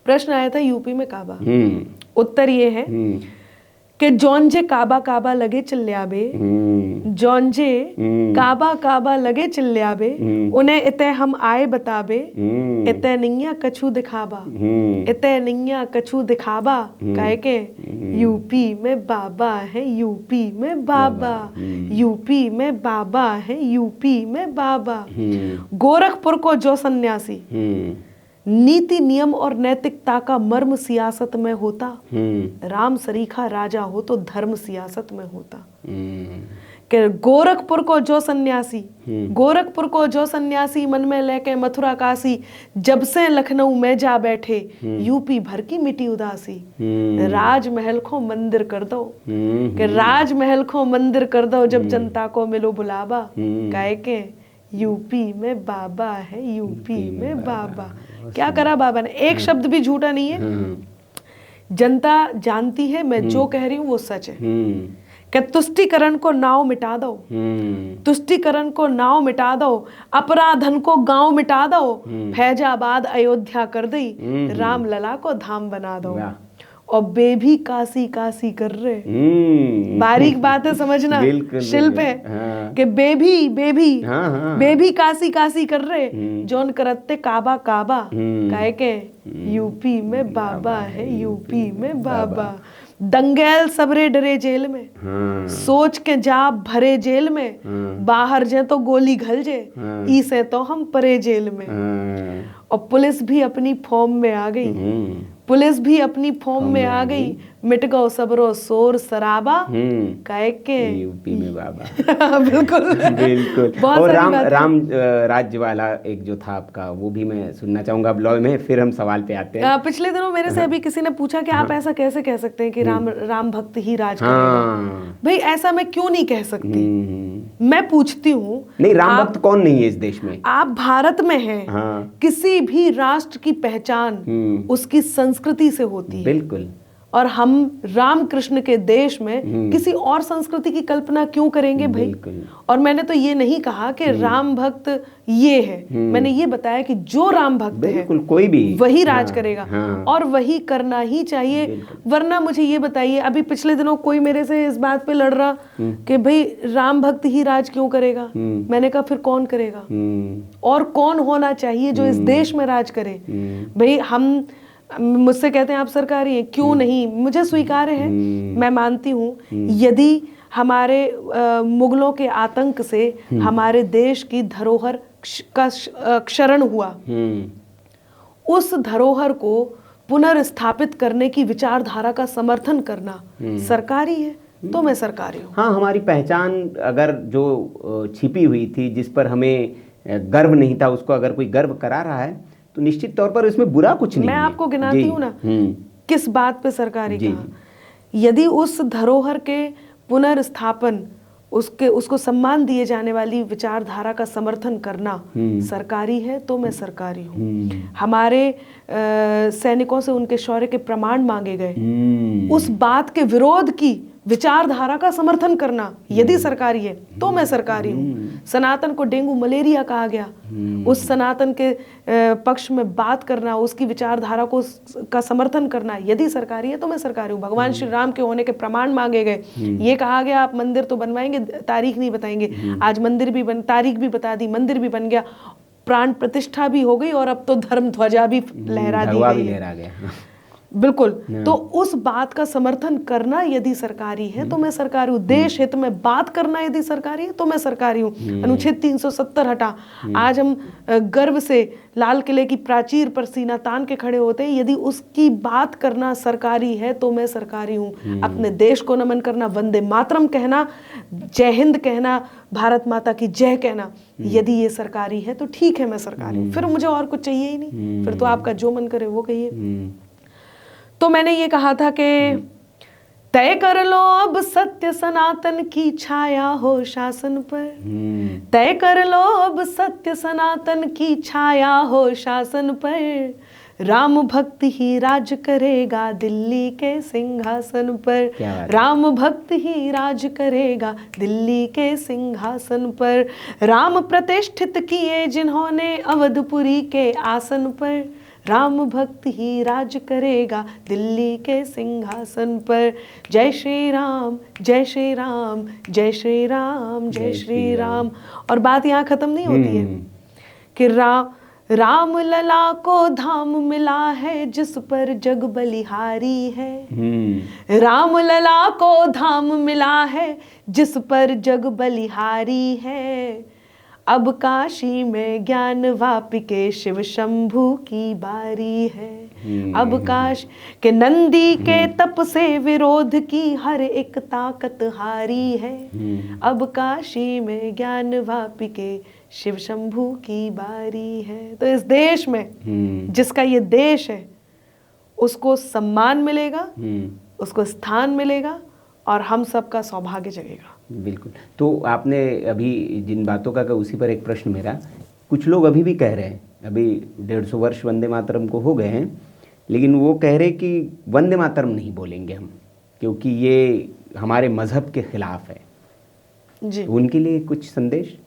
प्रश्न आया था यूपी में काबा। उत्तर ये है कि जौनजे काबा काबा लगे चिल्ल्याबे, जौनजे काबा काबा लगे चिल्ल्याबे, उन्हें इते हम आए बताबे, इते निया कछु दिखाबा, इते निया कछु दिखाबा, काहे के यूपी में बाबा है, यूपी में बाबा, यूपी में बाबा है, यूपी में बाबा। गोरखपुर को जो सन्यासी नीति नियम और नैतिकता का मर्म सियासत में होता, राम सरीखा राजा हो तो धर्म सियासत में होता। कि गोरखपुर को जो सन्यासी मन में लेके मथुरा काशी, जब से लखनऊ में जा बैठे, यूपी भर की मिटी उदासी, राजमहल को मंदिर कर दो, कि राजमहल को मंदिर कर दो, जब जनता को मिलो बुलावा, काहे के यूपी में बाबा है, यूपी में बाबा। क्या करा बाबा ने? एक शब्द भी झूठा नहीं है। जनता जानती है मैं जो कह रही हूँ वो सच है। कि तुष्टिकरण को नाव मिटा दो, तुष्टिकरण को नाव मिटा दो, अपराधन को गांव मिटा दो, फैजाबाद अयोध्या कर दी, राम लला को धाम बना दो, और बेबी काशी काशी कर रहे। बारीक बात है, समझना, शिल्प है। कि बेबी काशी काशी कर रहे, जोन करते काबा काबा, काहे के यूपी में बाबा है, यूपी में बाबा। दंगैल सबरे डरे जेल में, सोच के जा भरे जेल में, बाहर जे तो गोली घल जे, इसे तो हम परे जेल में। और पुलिस भी अपनी फॉर्म में आ गई, पुलिस भी अपनी फॉर्म में आ गई, मिट गो सबरो शोर शराबा, काहे के यूपी में बाबा। बिल्कुल बिल्कुल। और राम राज्य वाला एक जो था आपका, वो भी मैं सुनना चाहूंगा ब्लॉग में, फिर हम सवाल पे आते हैं। पिछले दिनों मेरे से अभी किसी ने पूछा कि आप ऐसा कैसे कह सकते हैं कि राम भक्त ही राज करेगा। भाई ऐसा मैं क्यों नहीं कह सकती। मैं पूछती हूँ, नहीं, राम भक्त कौन नहीं है इस देश में? आप भारत में हैं, किसी भी राष्ट्र की पहचान उसकी संस्कृति से होती है। बिल्कुल। और हम रामकृष्ण के देश में किसी और संस्कृति की कल्पना क्यों करेंगे भाई। और मैंने तो ये नहीं कहा कि राम भक्त ये है, मैंने ये बताया कि जो राम भक्त है कोई भी वही राज करेगा और वही करना ही चाहिए। वरना मुझे ये बताइए, अभी पिछले दिनों कोई मेरे से इस बात पे लड़ रहा कि भाई राम भक्त ही राज क्यों करेगा। मैंने कहा फिर कौन करेगा, और कौन होना चाहिए जो इस देश में राज करे। भाई हम मुझसे कहते हैं आप सरकारी हैं, क्यों नहीं, मुझे स्वीकार्य है, मैं मानती हूँ। यदि हमारे मुगलों के आतंक से हमारे देश की धरोहर का क्षरण हुआ, उस धरोहर को पुनर्स्थापित करने की विचारधारा का समर्थन करना सरकारी है, तो मैं सरकारी हूँ। हाँ, हमारी पहचान अगर जो छिपी हुई थी, जिस पर हमें गर्व नहीं था, उसको अगर कोई गर्व करा रहा है तो निश्चित तौर पर इसमें बुरा कुछ नहीं मैं है। आपको गिनाती हूँ ना किस बात पे सरकारी कहा। यदि उस धरोहर के पुनर्स्थापन, उसको सम्मान दिए जाने वाली विचारधारा का समर्थन करना सरकारी है, तो मैं सरकारी हूँ। हमारे सैनिकों से उनके शौर्य के प्रमाण मांगे गए, उस बात के विरोध की विचारधारा का समर्थन करना यदि सरकारी है, तो मैं सरकारी हूँ। सनातन को डेंगू मलेरिया कहा गया, उस सनातन के पक्ष में बात करना, उसकी विचारधारा का समर्थन करना यदि सरकारी है, तो मैं सरकारी हूँ। भगवान श्री राम के होने के प्रमाण मांगे गए, ये कहा गया आप मंदिर तो बनवाएंगे, तारीख नहीं बताएंगे। आज मंदिर भी तारीख भी बता दी, मंदिर भी बन गया, प्राण प्रतिष्ठा भी हो गई, और अब तो धर्म ध्वजा भी लहरा दी गई है। बिल्कुल। तो उस बात का समर्थन करना यदि सरकारी है, तो मैं सरकारी हूँ। देश हित में बात करना यदि सरकारी है, तो मैं सरकारी हूँ। अनुच्छेद 370 हटा, आज हम गर्व से लाल किले की प्राचीर पर सीना तान के खड़े होते हैं। यदि उसकी बात करना सरकारी है, तो मैं सरकारी हूँ। अपने देश को नमन करना, वंदे मातरम कहना, जय हिंद कहना, भारत माता की जय कहना, यदि ये सरकारी है तो ठीक है, मैं सरकारी हूँ। फिर मुझे और कुछ चाहिए ही नहीं, फिर तो आपका जो मन करे वो कहिए। तो मैंने ये कहा था कि तय कर लो अब सत्य सनातन की छाया हो शासन पर, तय कर लो अब सत्य सनातन की छाया हो शासन पर, राम भक्त ही राज करेगा दिल्ली के सिंहासन पर, राम भक्त ही राज करेगा दिल्ली के सिंहासन पर, राम प्रतिष्ठित किए जिन्होंने अवधपुरी के आसन पर, राम भक्त ही राज करेगा दिल्ली के सिंहासन पर। जय श्री राम, जय श्री राम, जय श्री राम, जय श्री राम। और बात यहाँ खत्म नहीं होती है कि राम लला को धाम मिला है जिस पर जग बलिहारी है, राम लला को धाम मिला है जिस पर जग बलिहारी है, अब काशी में ज्ञान वापिके शिव शंभू की बारी है, अब काश के नंदी के तप से विरोध की हर एक ताकत हारी है, अब काशी में ज्ञान वापिके शिव शंभू की बारी है। तो इस देश में जिसका ये देश है, उसको सम्मान मिलेगा, उसको स्थान मिलेगा, और हम सबका सौभाग्य जगेगा। बिल्कुल। तो आपने अभी जिन बातों का कहा, उसी पर एक प्रश्न मेरा, कुछ लोग अभी भी कह रहे हैं, अभी 150 वर्ष वंदे मातरम को हो गए हैं, लेकिन वो कह रहे कि वंदे मातरम नहीं बोलेंगे हम, क्योंकि ये हमारे मजहब के खिलाफ है जी। उनके लिए कुछ संदेश?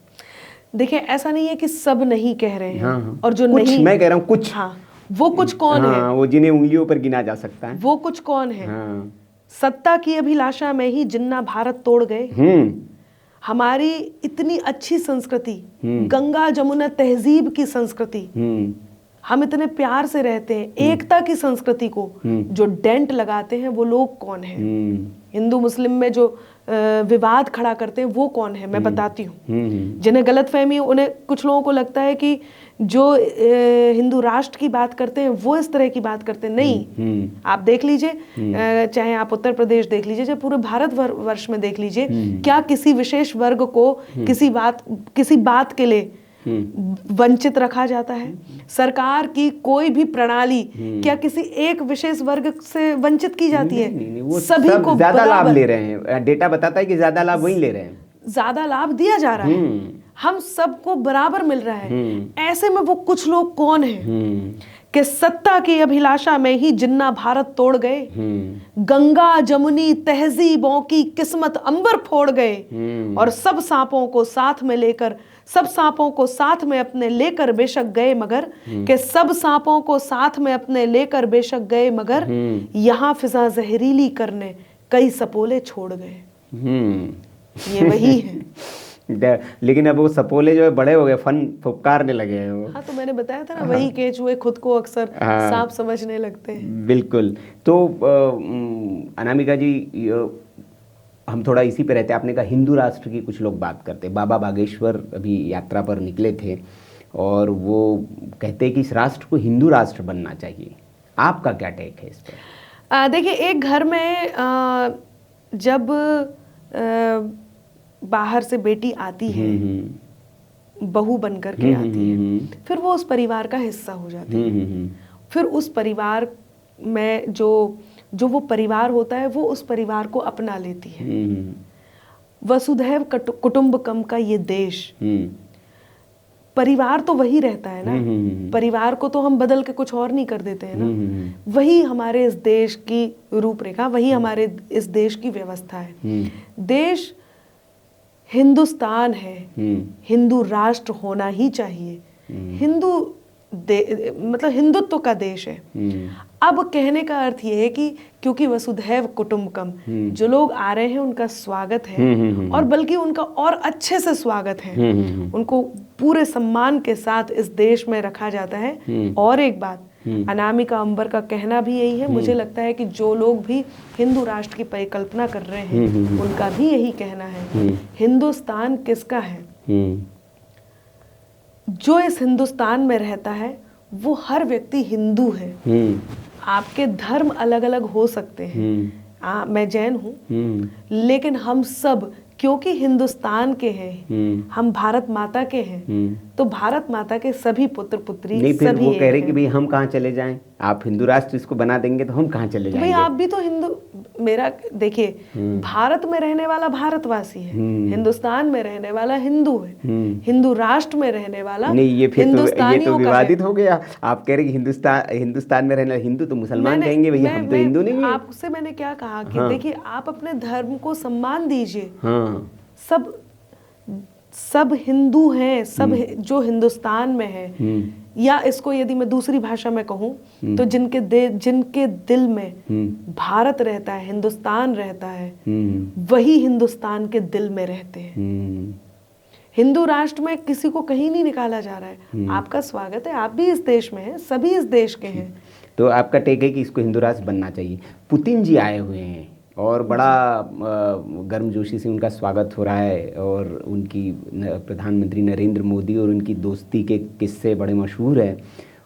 देखिए, ऐसा नहीं है कि सब नहीं कह रहे हैं। हाँ। और जो कुछ, नहीं, मैं कह रहा हूँ कुछ, हाँ, वो कुछ कौन है? वो जिन्हें उंगलियों पर गिना जा सकता है, वो कुछ कौन है? सत्ता की अभिलाषा में ही जिन्ना भारत तोड़ गए। हमारी इतनी अच्छी संस्कृति, गंगा जमुना तहजीब की संस्कृति, हम इतने प्यार से रहते हैं, एकता की संस्कृति को जो डेंट लगाते हैं वो लोग कौन है? हिंदू मुस्लिम में जो विवाद खड़ा करते हैं वो कौन है? मैं बताती हूँ। जिन्हें गलतफहमी, उन्हें, कुछ लोगों को लगता है कि जो हिंदू राष्ट्र की बात करते हैं वो इस तरह की बात करते हैं। नहीं, आप देख लीजिए, चाहे आप उत्तर प्रदेश देख लीजिए, चाहे पूरे भारत वर्ष में देख लीजिए, क्या किसी विशेष वर्ग को किसी बात के लिए वंचित रखा जाता है? सरकार की कोई भी प्रणाली क्या किसी एक विशेष वर्ग से वंचित की जाती है? वो सभी को ज्यादा लाभ ले रहे हैं। डेटा बताता है कि ज्यादा लाभ वही ले रहे हैं, ज्यादा लाभ दिया जा रहा है। हम सबको बराबर मिल रहा है। ऐसे में वो कुछ लोग कौन हैं कि सत्ता की अभिलाषा में ही जिन्ना भारत तोड़ गए, गंगा जमुनी तहजीबों की किस्मत अंबर फोड़ गए, और सब सांपों को साथ में लेकर, सब सांपों को साथ में अपने लेकर बेशक गए मगर, कि सब सांपों को साथ में अपने लेकर बेशक गए मगर, यहाँ फिजा जहरीली करने कई सपोले छोड़ गए। ये वही है। लेकिन अब वो सपोले जो है बड़े हो गए, फन फुफकारने लगे हैं वो। हाँ, तो मैंने बताया था ना, वही केचुए खुद को अक्सर सांप समझने लगते हैं। बिल्कुल। तो अनामिका जी, हम थोड़ा इसी पे रहते हैं। आपने कहा हिंदू राष्ट्र की कुछ लोग बात करते हैं। बाबा बागेश्वर अभी यात्रा पर निकले थे और वो कहते हैं कि इस राष्ट्र को हिंदू राष्ट्र बनना चाहिए। आपका क्या टेक है इस पर? देखिए, एक घर में जब बाहर से बेटी आती है, बहू बनकर के आती है, फिर वो उस परिवार का हिस्सा हो जाती है। फिर उस परिवार में जो वो परिवार होता है, वो उस परिवार को अपना लेती है। वसुधैव कुटुंबकम का ये देश, परिवार तो वही रहता है ना। परिवार को तो हम बदल के कुछ और नहीं कर देते हैं ना। वही हमारे इस देश की रूपरेखा, वही हमारे इस देश की व्यवस्था है। देश हिंदुस्तान है, हिंदू राष्ट्र होना ही चाहिए। मतलब हिंदुत्व का देश है। अब कहने का अर्थ ये है कि क्योंकि वसुधैव कुटुंबकम, जो लोग आ रहे हैं उनका स्वागत है, और बल्कि उनका और अच्छे से स्वागत है। उनको पूरे सम्मान के साथ इस देश में रखा जाता है। और एक बात, अनामिका अंबर का कहना भी यही है। मुझे लगता है कि जो लोग भी हिंदू राष्ट्र की परिकल्पना कर रहे हैं, उनका भी यही कहना है। हिंदुस्तान किसका है? जो इस हिंदुस्तान में रहता है वो हर व्यक्ति हिंदू है। आपके धर्म अलग अलग हो सकते हैं। मैं जैन हूँ, लेकिन हम सब क्योंकि हिंदुस्तान के हैं, हम भारत माता के हैं, तो भारत माता के सभी पुत्र पुत्री नहीं, फिर सभी वो कह रहे कि भाई हम कहाँ चले जाएं? आप हिंदू राष्ट्र इसको बना देंगे तो हम कहाँ चले जाएंगे? भाई आप भी तो हिंदू, मेरा देखिए, भारत में रहने वाला भारतवासी है, हिंदुस्तान में रहने वाला हिंदू है, हिंदू राष्ट्र में रहने वाला नहीं, ये फिर ये तो विवादित है। हो गया। आप कह रहे कि हिंदुस्तान में रहने हिंदू तो मुसलमान कहेंगे, भैया हम तो हिंदू नहीं है। आपसे मैंने क्या कहा कि देखिए, आप अपने धर्म को सम्मान दीजिए। सब हिंदू हैं, सब जो हिंदुस्तान में है, या इसको यदि मैं दूसरी भाषा में कहूँ तो जिनके दिल में भारत रहता है, हिंदुस्तान रहता है, वही हिंदुस्तान के दिल में रहते हैं। हिंदू राष्ट्र में किसी को कहीं नहीं निकाला जा रहा है। आपका स्वागत है, आप भी इस देश में हैं, सभी इस देश के हैं। तो आपका टेक है कि इसको हिंदू राष्ट्र बनना चाहिए। पुतिन जी आए हुए हैं और बड़ा गर्मजोशी से उनका स्वागत हो रहा है, और उनकी प्रधानमंत्री नरेंद्र मोदी और उनकी दोस्ती के किस्से बड़े मशहूर हैं,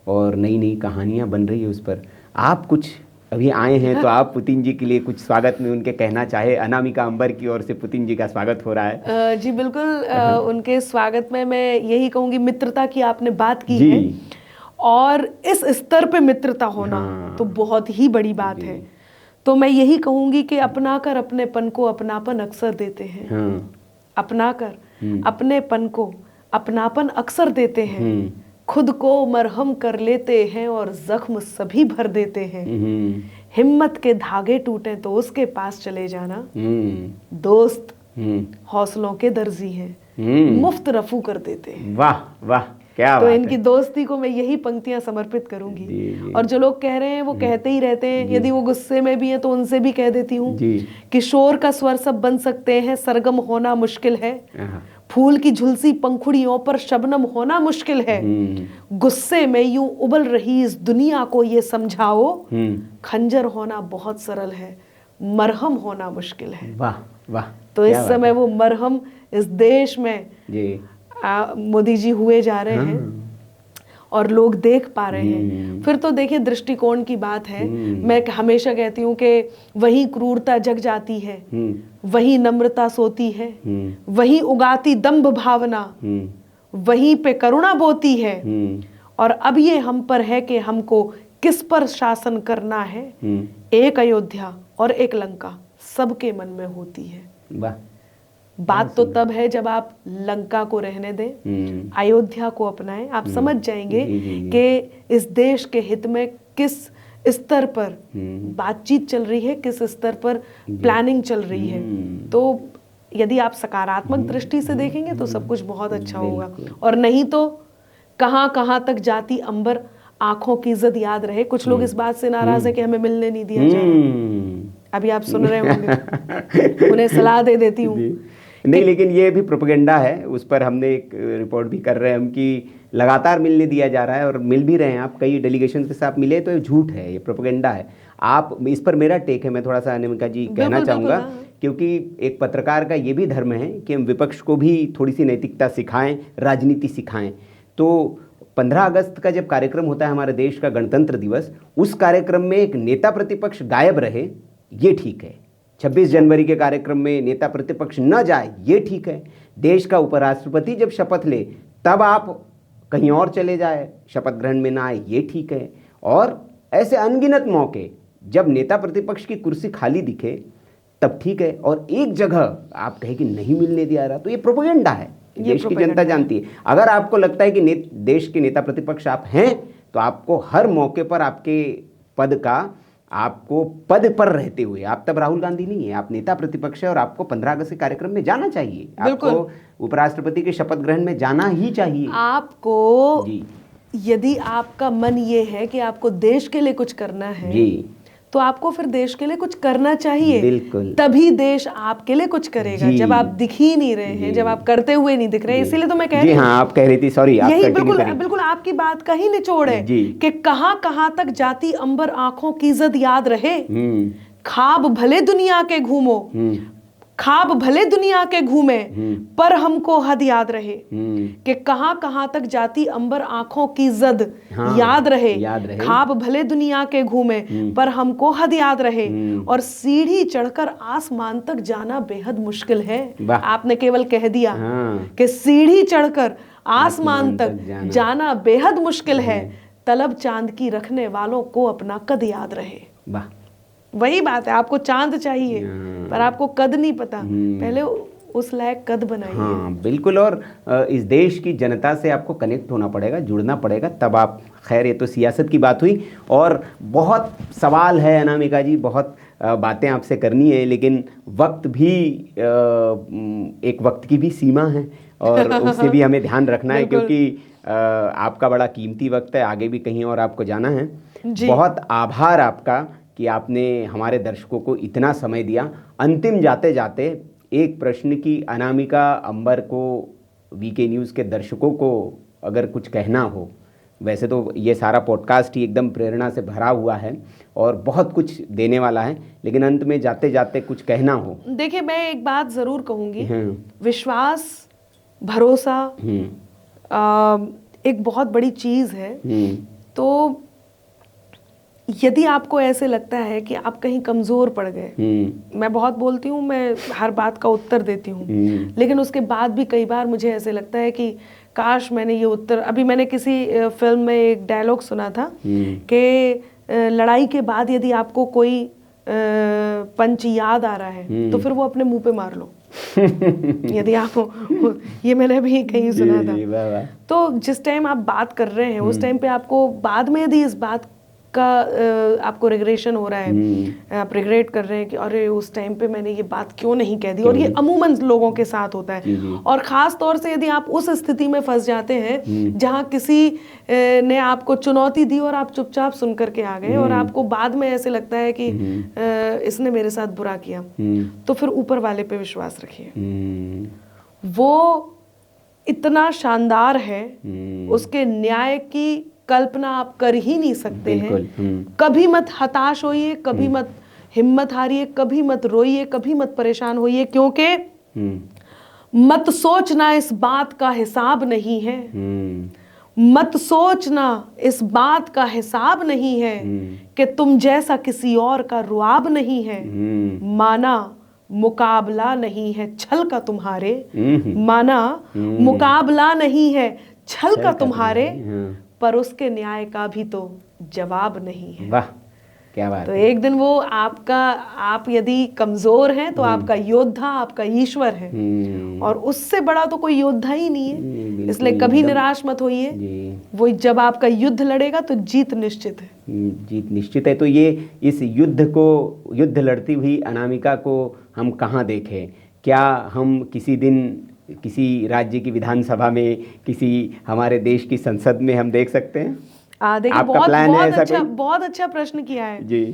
और नई नई कहानियां बन रही है उस पर। आप कुछ अभी आए हैं तो आप पुतिन जी के लिए कुछ स्वागत में उनके कहना चाहे। अनामिका अंबर की ओर से पुतिन जी का स्वागत हो रहा है। जी बिल्कुल। उनके स्वागत में मैं यही कहूँगी, मित्रता की आपने बात की है, और इस स्तर पे मित्रता होना तो बहुत ही बड़ी बात है। तो मैं यही कहूंगी कि अपनाकर अपनेपन को अपनापन अक्सर देते हैं। अपनाकर अपनेपन को अपनापन अक्सर देते हैं। खुद को मरहम कर लेते हैं और जख्म सभी भर देते हैं। हिम्मत के धागे टूटे तो उसके पास चले जाना। दोस्त हौसलों के दर्जी हैं, मुफ्त रफू कर देते हैं। वाह वाह, क्या तो इनकी दोस्ती को मैं यही पंक्तियां समर्पित करूंगी। और जो लोग कह रहे हैं वो कहते ही रहते हैं, यदि वो गुस्से में भी हैं तो उनसे भी कह देती हूँ कि शोर का स्वर सब बन सकते हैं, सरगम होना मुश्किल है। फूल की झुलसी पंखुड़ियों पर शबनम होना मुश्किल है। गुस्से में यूं उबल रही इस दुनिया को ये समझाओ, खंजर होना बहुत सरल है, मरहम होना मुश्किल है। वाह वाह। तो इस समय वो मरहम इस देश में मोदी जी हुए जा रहे हैं और लोग देख पा रहे हैं। फिर तो देखिए, दृष्टिकोण की बात है। मैं हमेशा कहती हूँ कि वही क्रूरता जग जाती है, वही नम्रता सोती है, वही उगाती दंभ भावना, वहीं पे करुणा बोती है। और अब ये हम पर है कि हमको किस पर शासन करना है। एक अयोध्या और एक लंका सबके मन में होती है। वाह, बात तो तब है जब आप लंका को रहने दें, अयोध्या को अपनाएं। आप समझ जाएंगे कि इस देश के हित में किस स्तर पर बातचीत चल रही है, किस स्तर पर प्लानिंग चल रही है। तो यदि आप सकारात्मक दृष्टि से देखेंगे तो सब कुछ बहुत अच्छा होगा, और नहीं तो कहाँ कहाँ तक जाती अंबर आंखों की इज्जत याद रहे। कुछ लोग इस बात से नाराज है कि हमें मिलने नहीं दिया जा रहा। अभी आप सुन रहे होंगे, उन्हें सलाह दे देती हूँ। नहीं, लेकिन ये भी प्रोपेगेंडा है, उस पर हमने एक रिपोर्ट भी कर रहे हैं हम कि लगातार मिलने दिया जा रहा है और मिल भी रहे हैं। आप कई डेलीगेशन के साथ मिले तो ये झूठ है, ये प्रोपेगेंडा है। आप इस पर मेरा टेक है, मैं थोड़ा सा अनामिका जी कहना चाहूँगा, क्योंकि एक पत्रकार का ये भी धर्म है कि हम विपक्ष को भी थोड़ी सी नैतिकता सिखाएं, राजनीति सिखाएं। तो 15 अगस्त का जब कार्यक्रम होता है हमारे देश का गणतंत्र दिवस, उस कार्यक्रम में एक नेता प्रतिपक्ष गायब रहे, ये ठीक है। 26 जनवरी के कार्यक्रम में नेता प्रतिपक्ष न जाए, ये ठीक है। देश का उपराष्ट्रपति जब शपथ ले तब आप कहीं और चले जाए, शपथ ग्रहण में ना आए, ये ठीक है। और ऐसे अनगिनत मौके जब नेता प्रतिपक्ष की कुर्सी खाली दिखे तब ठीक है। और एक जगह आप कहें कि नहीं मिलने दिया रहा, तो ये प्रोपेगेंडा है, देश की जनता जानती है। अगर आपको लगता है कि देश के नेता प्रतिपक्ष आप हैं, तो आपको हर मौके पर आपको पद पर रहते हुए, आप तब राहुल गांधी नहीं है, आप नेता प्रतिपक्ष है और आपको 15 अगस्त के कार्यक्रम में जाना चाहिए। आपको उपराष्ट्रपति के शपथ ग्रहण में जाना ही चाहिए। आपको यदि आपका मन ये है कि आपको देश के लिए कुछ करना है जी, तो आपको फिर देश के लिए कुछ करना चाहिए। बिल्कुल, तभी देश आपके लिए कुछ करेगा। जब आप दिख ही नहीं रहे हैं, जब आप करते हुए नहीं दिख रहे, इसीलिए तो मैं कह रही हूँ। हाँ, आप कह रही थी, सॉरी, यही बिल्कुल आपकी बात का ही निचोड़ है कि कहाँ तक जाती अंबर आंखों की इज्जत याद रहे। ख्वाब भले दुनिया के घूमो, ख्वाब भले दुनिया के घूमे, पर हमको हद याद रहे कि कहाँ तक जाती अंबर आंखों की इज्जत याद रहे। ख्वाब भले दुनिया के घूमे, पर हमको हद याद रहे। और सीढ़ी चढ़कर आसमान तक जाना बेहद मुश्किल है। आपने केवल कह दिया कि सीढ़ी चढ़कर आसमान तक जाना बेहद मुश्किल है। तलब चांद की रखने वालों को अपना कद याद रहे। वही बात है, आपको चांद चाहिए पर आपको कद नहीं पता। पहले उस लायक कद बनाइए। हाँ बिल्कुल, और इस देश की जनता से आपको कनेक्ट होना पड़ेगा, जुड़ना पड़ेगा, तब आप। खैर, ये तो सियासत की बात हुई और बहुत सवाल है अनामिका जी, बहुत बातें आपसे करनी है, लेकिन वक्त भी एक वक्त की भी सीमा है और उससे भी हमें ध्यान रखना है, क्योंकि आपका बड़ा कीमती वक्त है, आगे भी कहीं और आपको जाना है। बहुत आभार आपका कि आपने हमारे दर्शकों को इतना समय दिया। अंतिम जाते जाते एक प्रश्न की अनामिका अंबर को, वीके न्यूज़ के दर्शकों को अगर कुछ कहना हो, वैसे तो ये सारा पॉडकास्ट ही एकदम प्रेरणा से भरा हुआ है और बहुत कुछ देने वाला है, लेकिन अंत में जाते जाते कुछ कहना हो। देखिए, मैं एक बात ज़रूर कहूँगी, विश्वास, भरोसा एक बहुत बड़ी चीज़ है। तो यदि आपको ऐसे लगता है कि आप कहीं कमज़ोर पड़ गए, मैं बहुत बोलती हूँ, मैं हर बात का उत्तर देती हूँ, लेकिन उसके बाद भी कई बार मुझे ऐसे लगता है कि काश मैंने ये उत्तर, अभी मैंने किसी फिल्म में एक डायलॉग सुना था कि लड़ाई के बाद यदि आपको कोई पंच याद आ रहा है तो फिर वो अपने मुंह पे मार लो। यदि आप, ये मैंने भी कहीं सुना था। तो जिस टाइम आप बात कर रहे हैं उस टाइम पे आपको बाद में यदि इस बात का आपको रिग्रेशन हो रहा है, आप रिग्रेट कर रहे हैं कि अरे उस टाइम पे मैंने ये बात क्यों नहीं कह दी, और ये अमूमन लोगों के साथ होता है। और ख़ास तौर से यदि आप उस स्थिति में फंस जाते हैं जहां किसी ने आपको चुनौती दी और आप चुपचाप सुन करके आ गए और आपको बाद में ऐसे लगता है कि इसने मेरे साथ बुरा किया, तो फिर ऊपर वाले पे विश्वास रखिए। वो इतना शानदार है, उसके न्याय की कल्पना आप कर ही नहीं सकते हैं। कभी मत हताश होइए, कभी मत हिम्मत हारिए, कभी मत रोइए, कभी मत परेशान होइए, क्योंकि मत सोचना इस बात का हिसाब नहीं है। मत सोचना इस बात का हिसाब नहीं है कि तुम जैसा किसी और का रुआब नहीं है। माना मुकाबला नहीं है छल का तुम्हारे, माना मुकाबला नहीं है छल का तुम्हारे, पर उसके न्याय का भी तो जवाब नहीं है। वाह, क्या बात तो है। एक दिन वो आप यदि कमजोर हैं तो आपका योद्धा आपका ईश्वर है, और उससे बड़ा तो कोई योद्धा ही नहीं है। बिल्कुल, इसलिए कभी एकदम। निराश मत होइए, जी। वो जब आपका युद्ध लड़ेगा तो जीत निश्चित है। जीत निश्चित है। तो ये इस युद्ध लड़ती हुई अनामिका को हम कहाँ देखें? क्या हम किसी दिन किसी राज्य की विधानसभा में, किसी हमारे देश की संसद में हम देख सकते हैं? देखिए, आपका प्लान है ऐसा कोई? बहुत अच्छा प्रश्न किया है जी।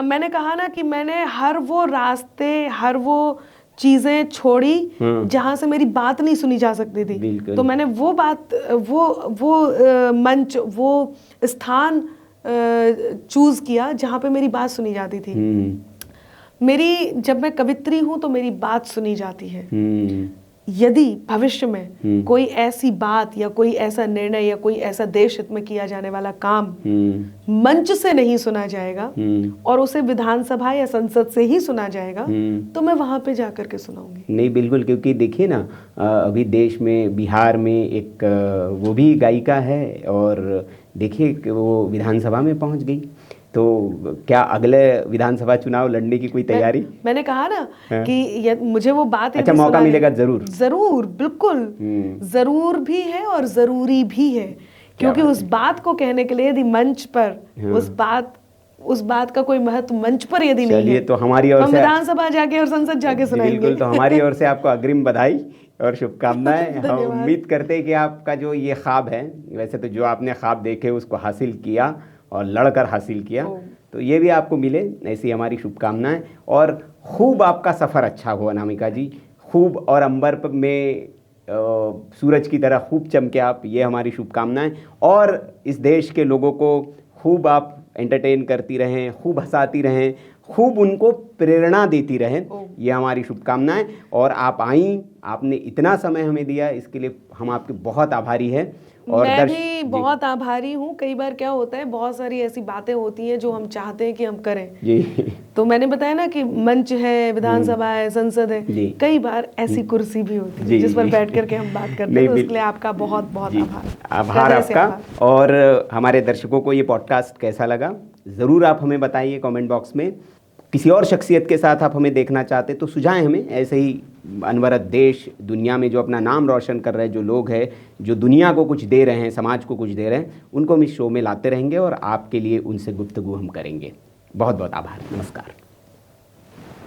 मैंने कहा ना कि मैंने हर वो रास्ते, हर वो चीजें छोड़ी जहां से मेरी बात नहीं सुनी जा सकती थी। बिल्कुल। तो मैंने वो बात, वो मंच, वो स्थान चूज किया जहां पे मेरी बात सुनी जाती थी। जब मैं कवित्री हूं तो मेरी बात सुनी जाती है। यदि भविष्य में कोई ऐसी बात या कोई ऐसा निर्णय या कोई ऐसा देश हित में किया जाने वाला काम मंच से नहीं सुना जाएगा और उसे विधानसभा या संसद से ही सुना जाएगा, तो मैं वहां पे जाकर के सुनाऊंगी। नहीं, बिल्कुल, क्योंकि देखिए ना, अभी देश में, बिहार में एक वो भी गायिका है और देखिए कि वो विधानसभा में पहुंच गई। तो क्या अगले विधानसभा चुनाव लड़ने की कोई तैयारी? मैंने कहा ना कि मुझे वो बात, अच्छा, मौका मिलेगा जरूर, बिल्कुल जरूर भी है और जरूरी भी है, क्योंकि उस बात को कहने के लिए यदि मंच पर उस बात का कोई महत्व मंच पर यदि नहीं है, तो हमारी ओर से विधानसभा जाके और संसद जाके सुनाएंगे। बिल्कुल, तो हमारी ओर से आपको अग्रिम बधाई और शुभकामनाएं। हम उम्मीद करते हैं कि आपका जो ये ख्वाब है, वैसे तो जो आपने ख्वाब देखे उसको हासिल किया और लड़कर हासिल किया, तो ये भी आपको मिले, ऐसी हमारी शुभकामनाएं। और खूब आपका सफ़र अच्छा हो अनामिका जी, खूब, और अंबर में सूरज की तरह खूब चमके आप, ये हमारी शुभकामनाएं। और इस देश के लोगों को खूब आप एंटरटेन करती रहें, खूब हंसाती रहें, खूब उनको प्रेरणा देती रहें, ये हमारी शुभकामनाएं। और आप आईं, आपने इतना समय हमें दिया, इसके लिए हम आपके बहुत आभारी हैं। और मैं भी बहुत आभारी हूँ। कई बार क्या होता है, बहुत सारी ऐसी बातें होती हैं जो हम चाहते हैं कि हम करें जी। तो मैंने बताया ना कि मंच है, विधानसभा है, संसद है, कई बार ऐसी कुर्सी भी होती है जिस पर बैठ करके हम बात करते हैं। तो इसके लिए आपका बहुत बहुत आभार आपका। और हमारे दर्शकों को ये पॉडकास्ट कैसा लगा ज़रूर आप हमें बताइए कमेंट बॉक्स में। किसी और शख्सियत के साथ आप हमें देखना चाहते तो सुझाएं हमें। ऐसे ही अनवरत देश दुनिया में जो अपना नाम रोशन कर रहे हैं, जो लोग हैं, जो दुनिया को कुछ दे रहे हैं, समाज को कुछ दे रहे हैं, उनको हम इस शो में लाते रहेंगे और आपके लिए उनसे गुफ्तगू हम करेंगे। बहुत बहुत आभार। नमस्कार।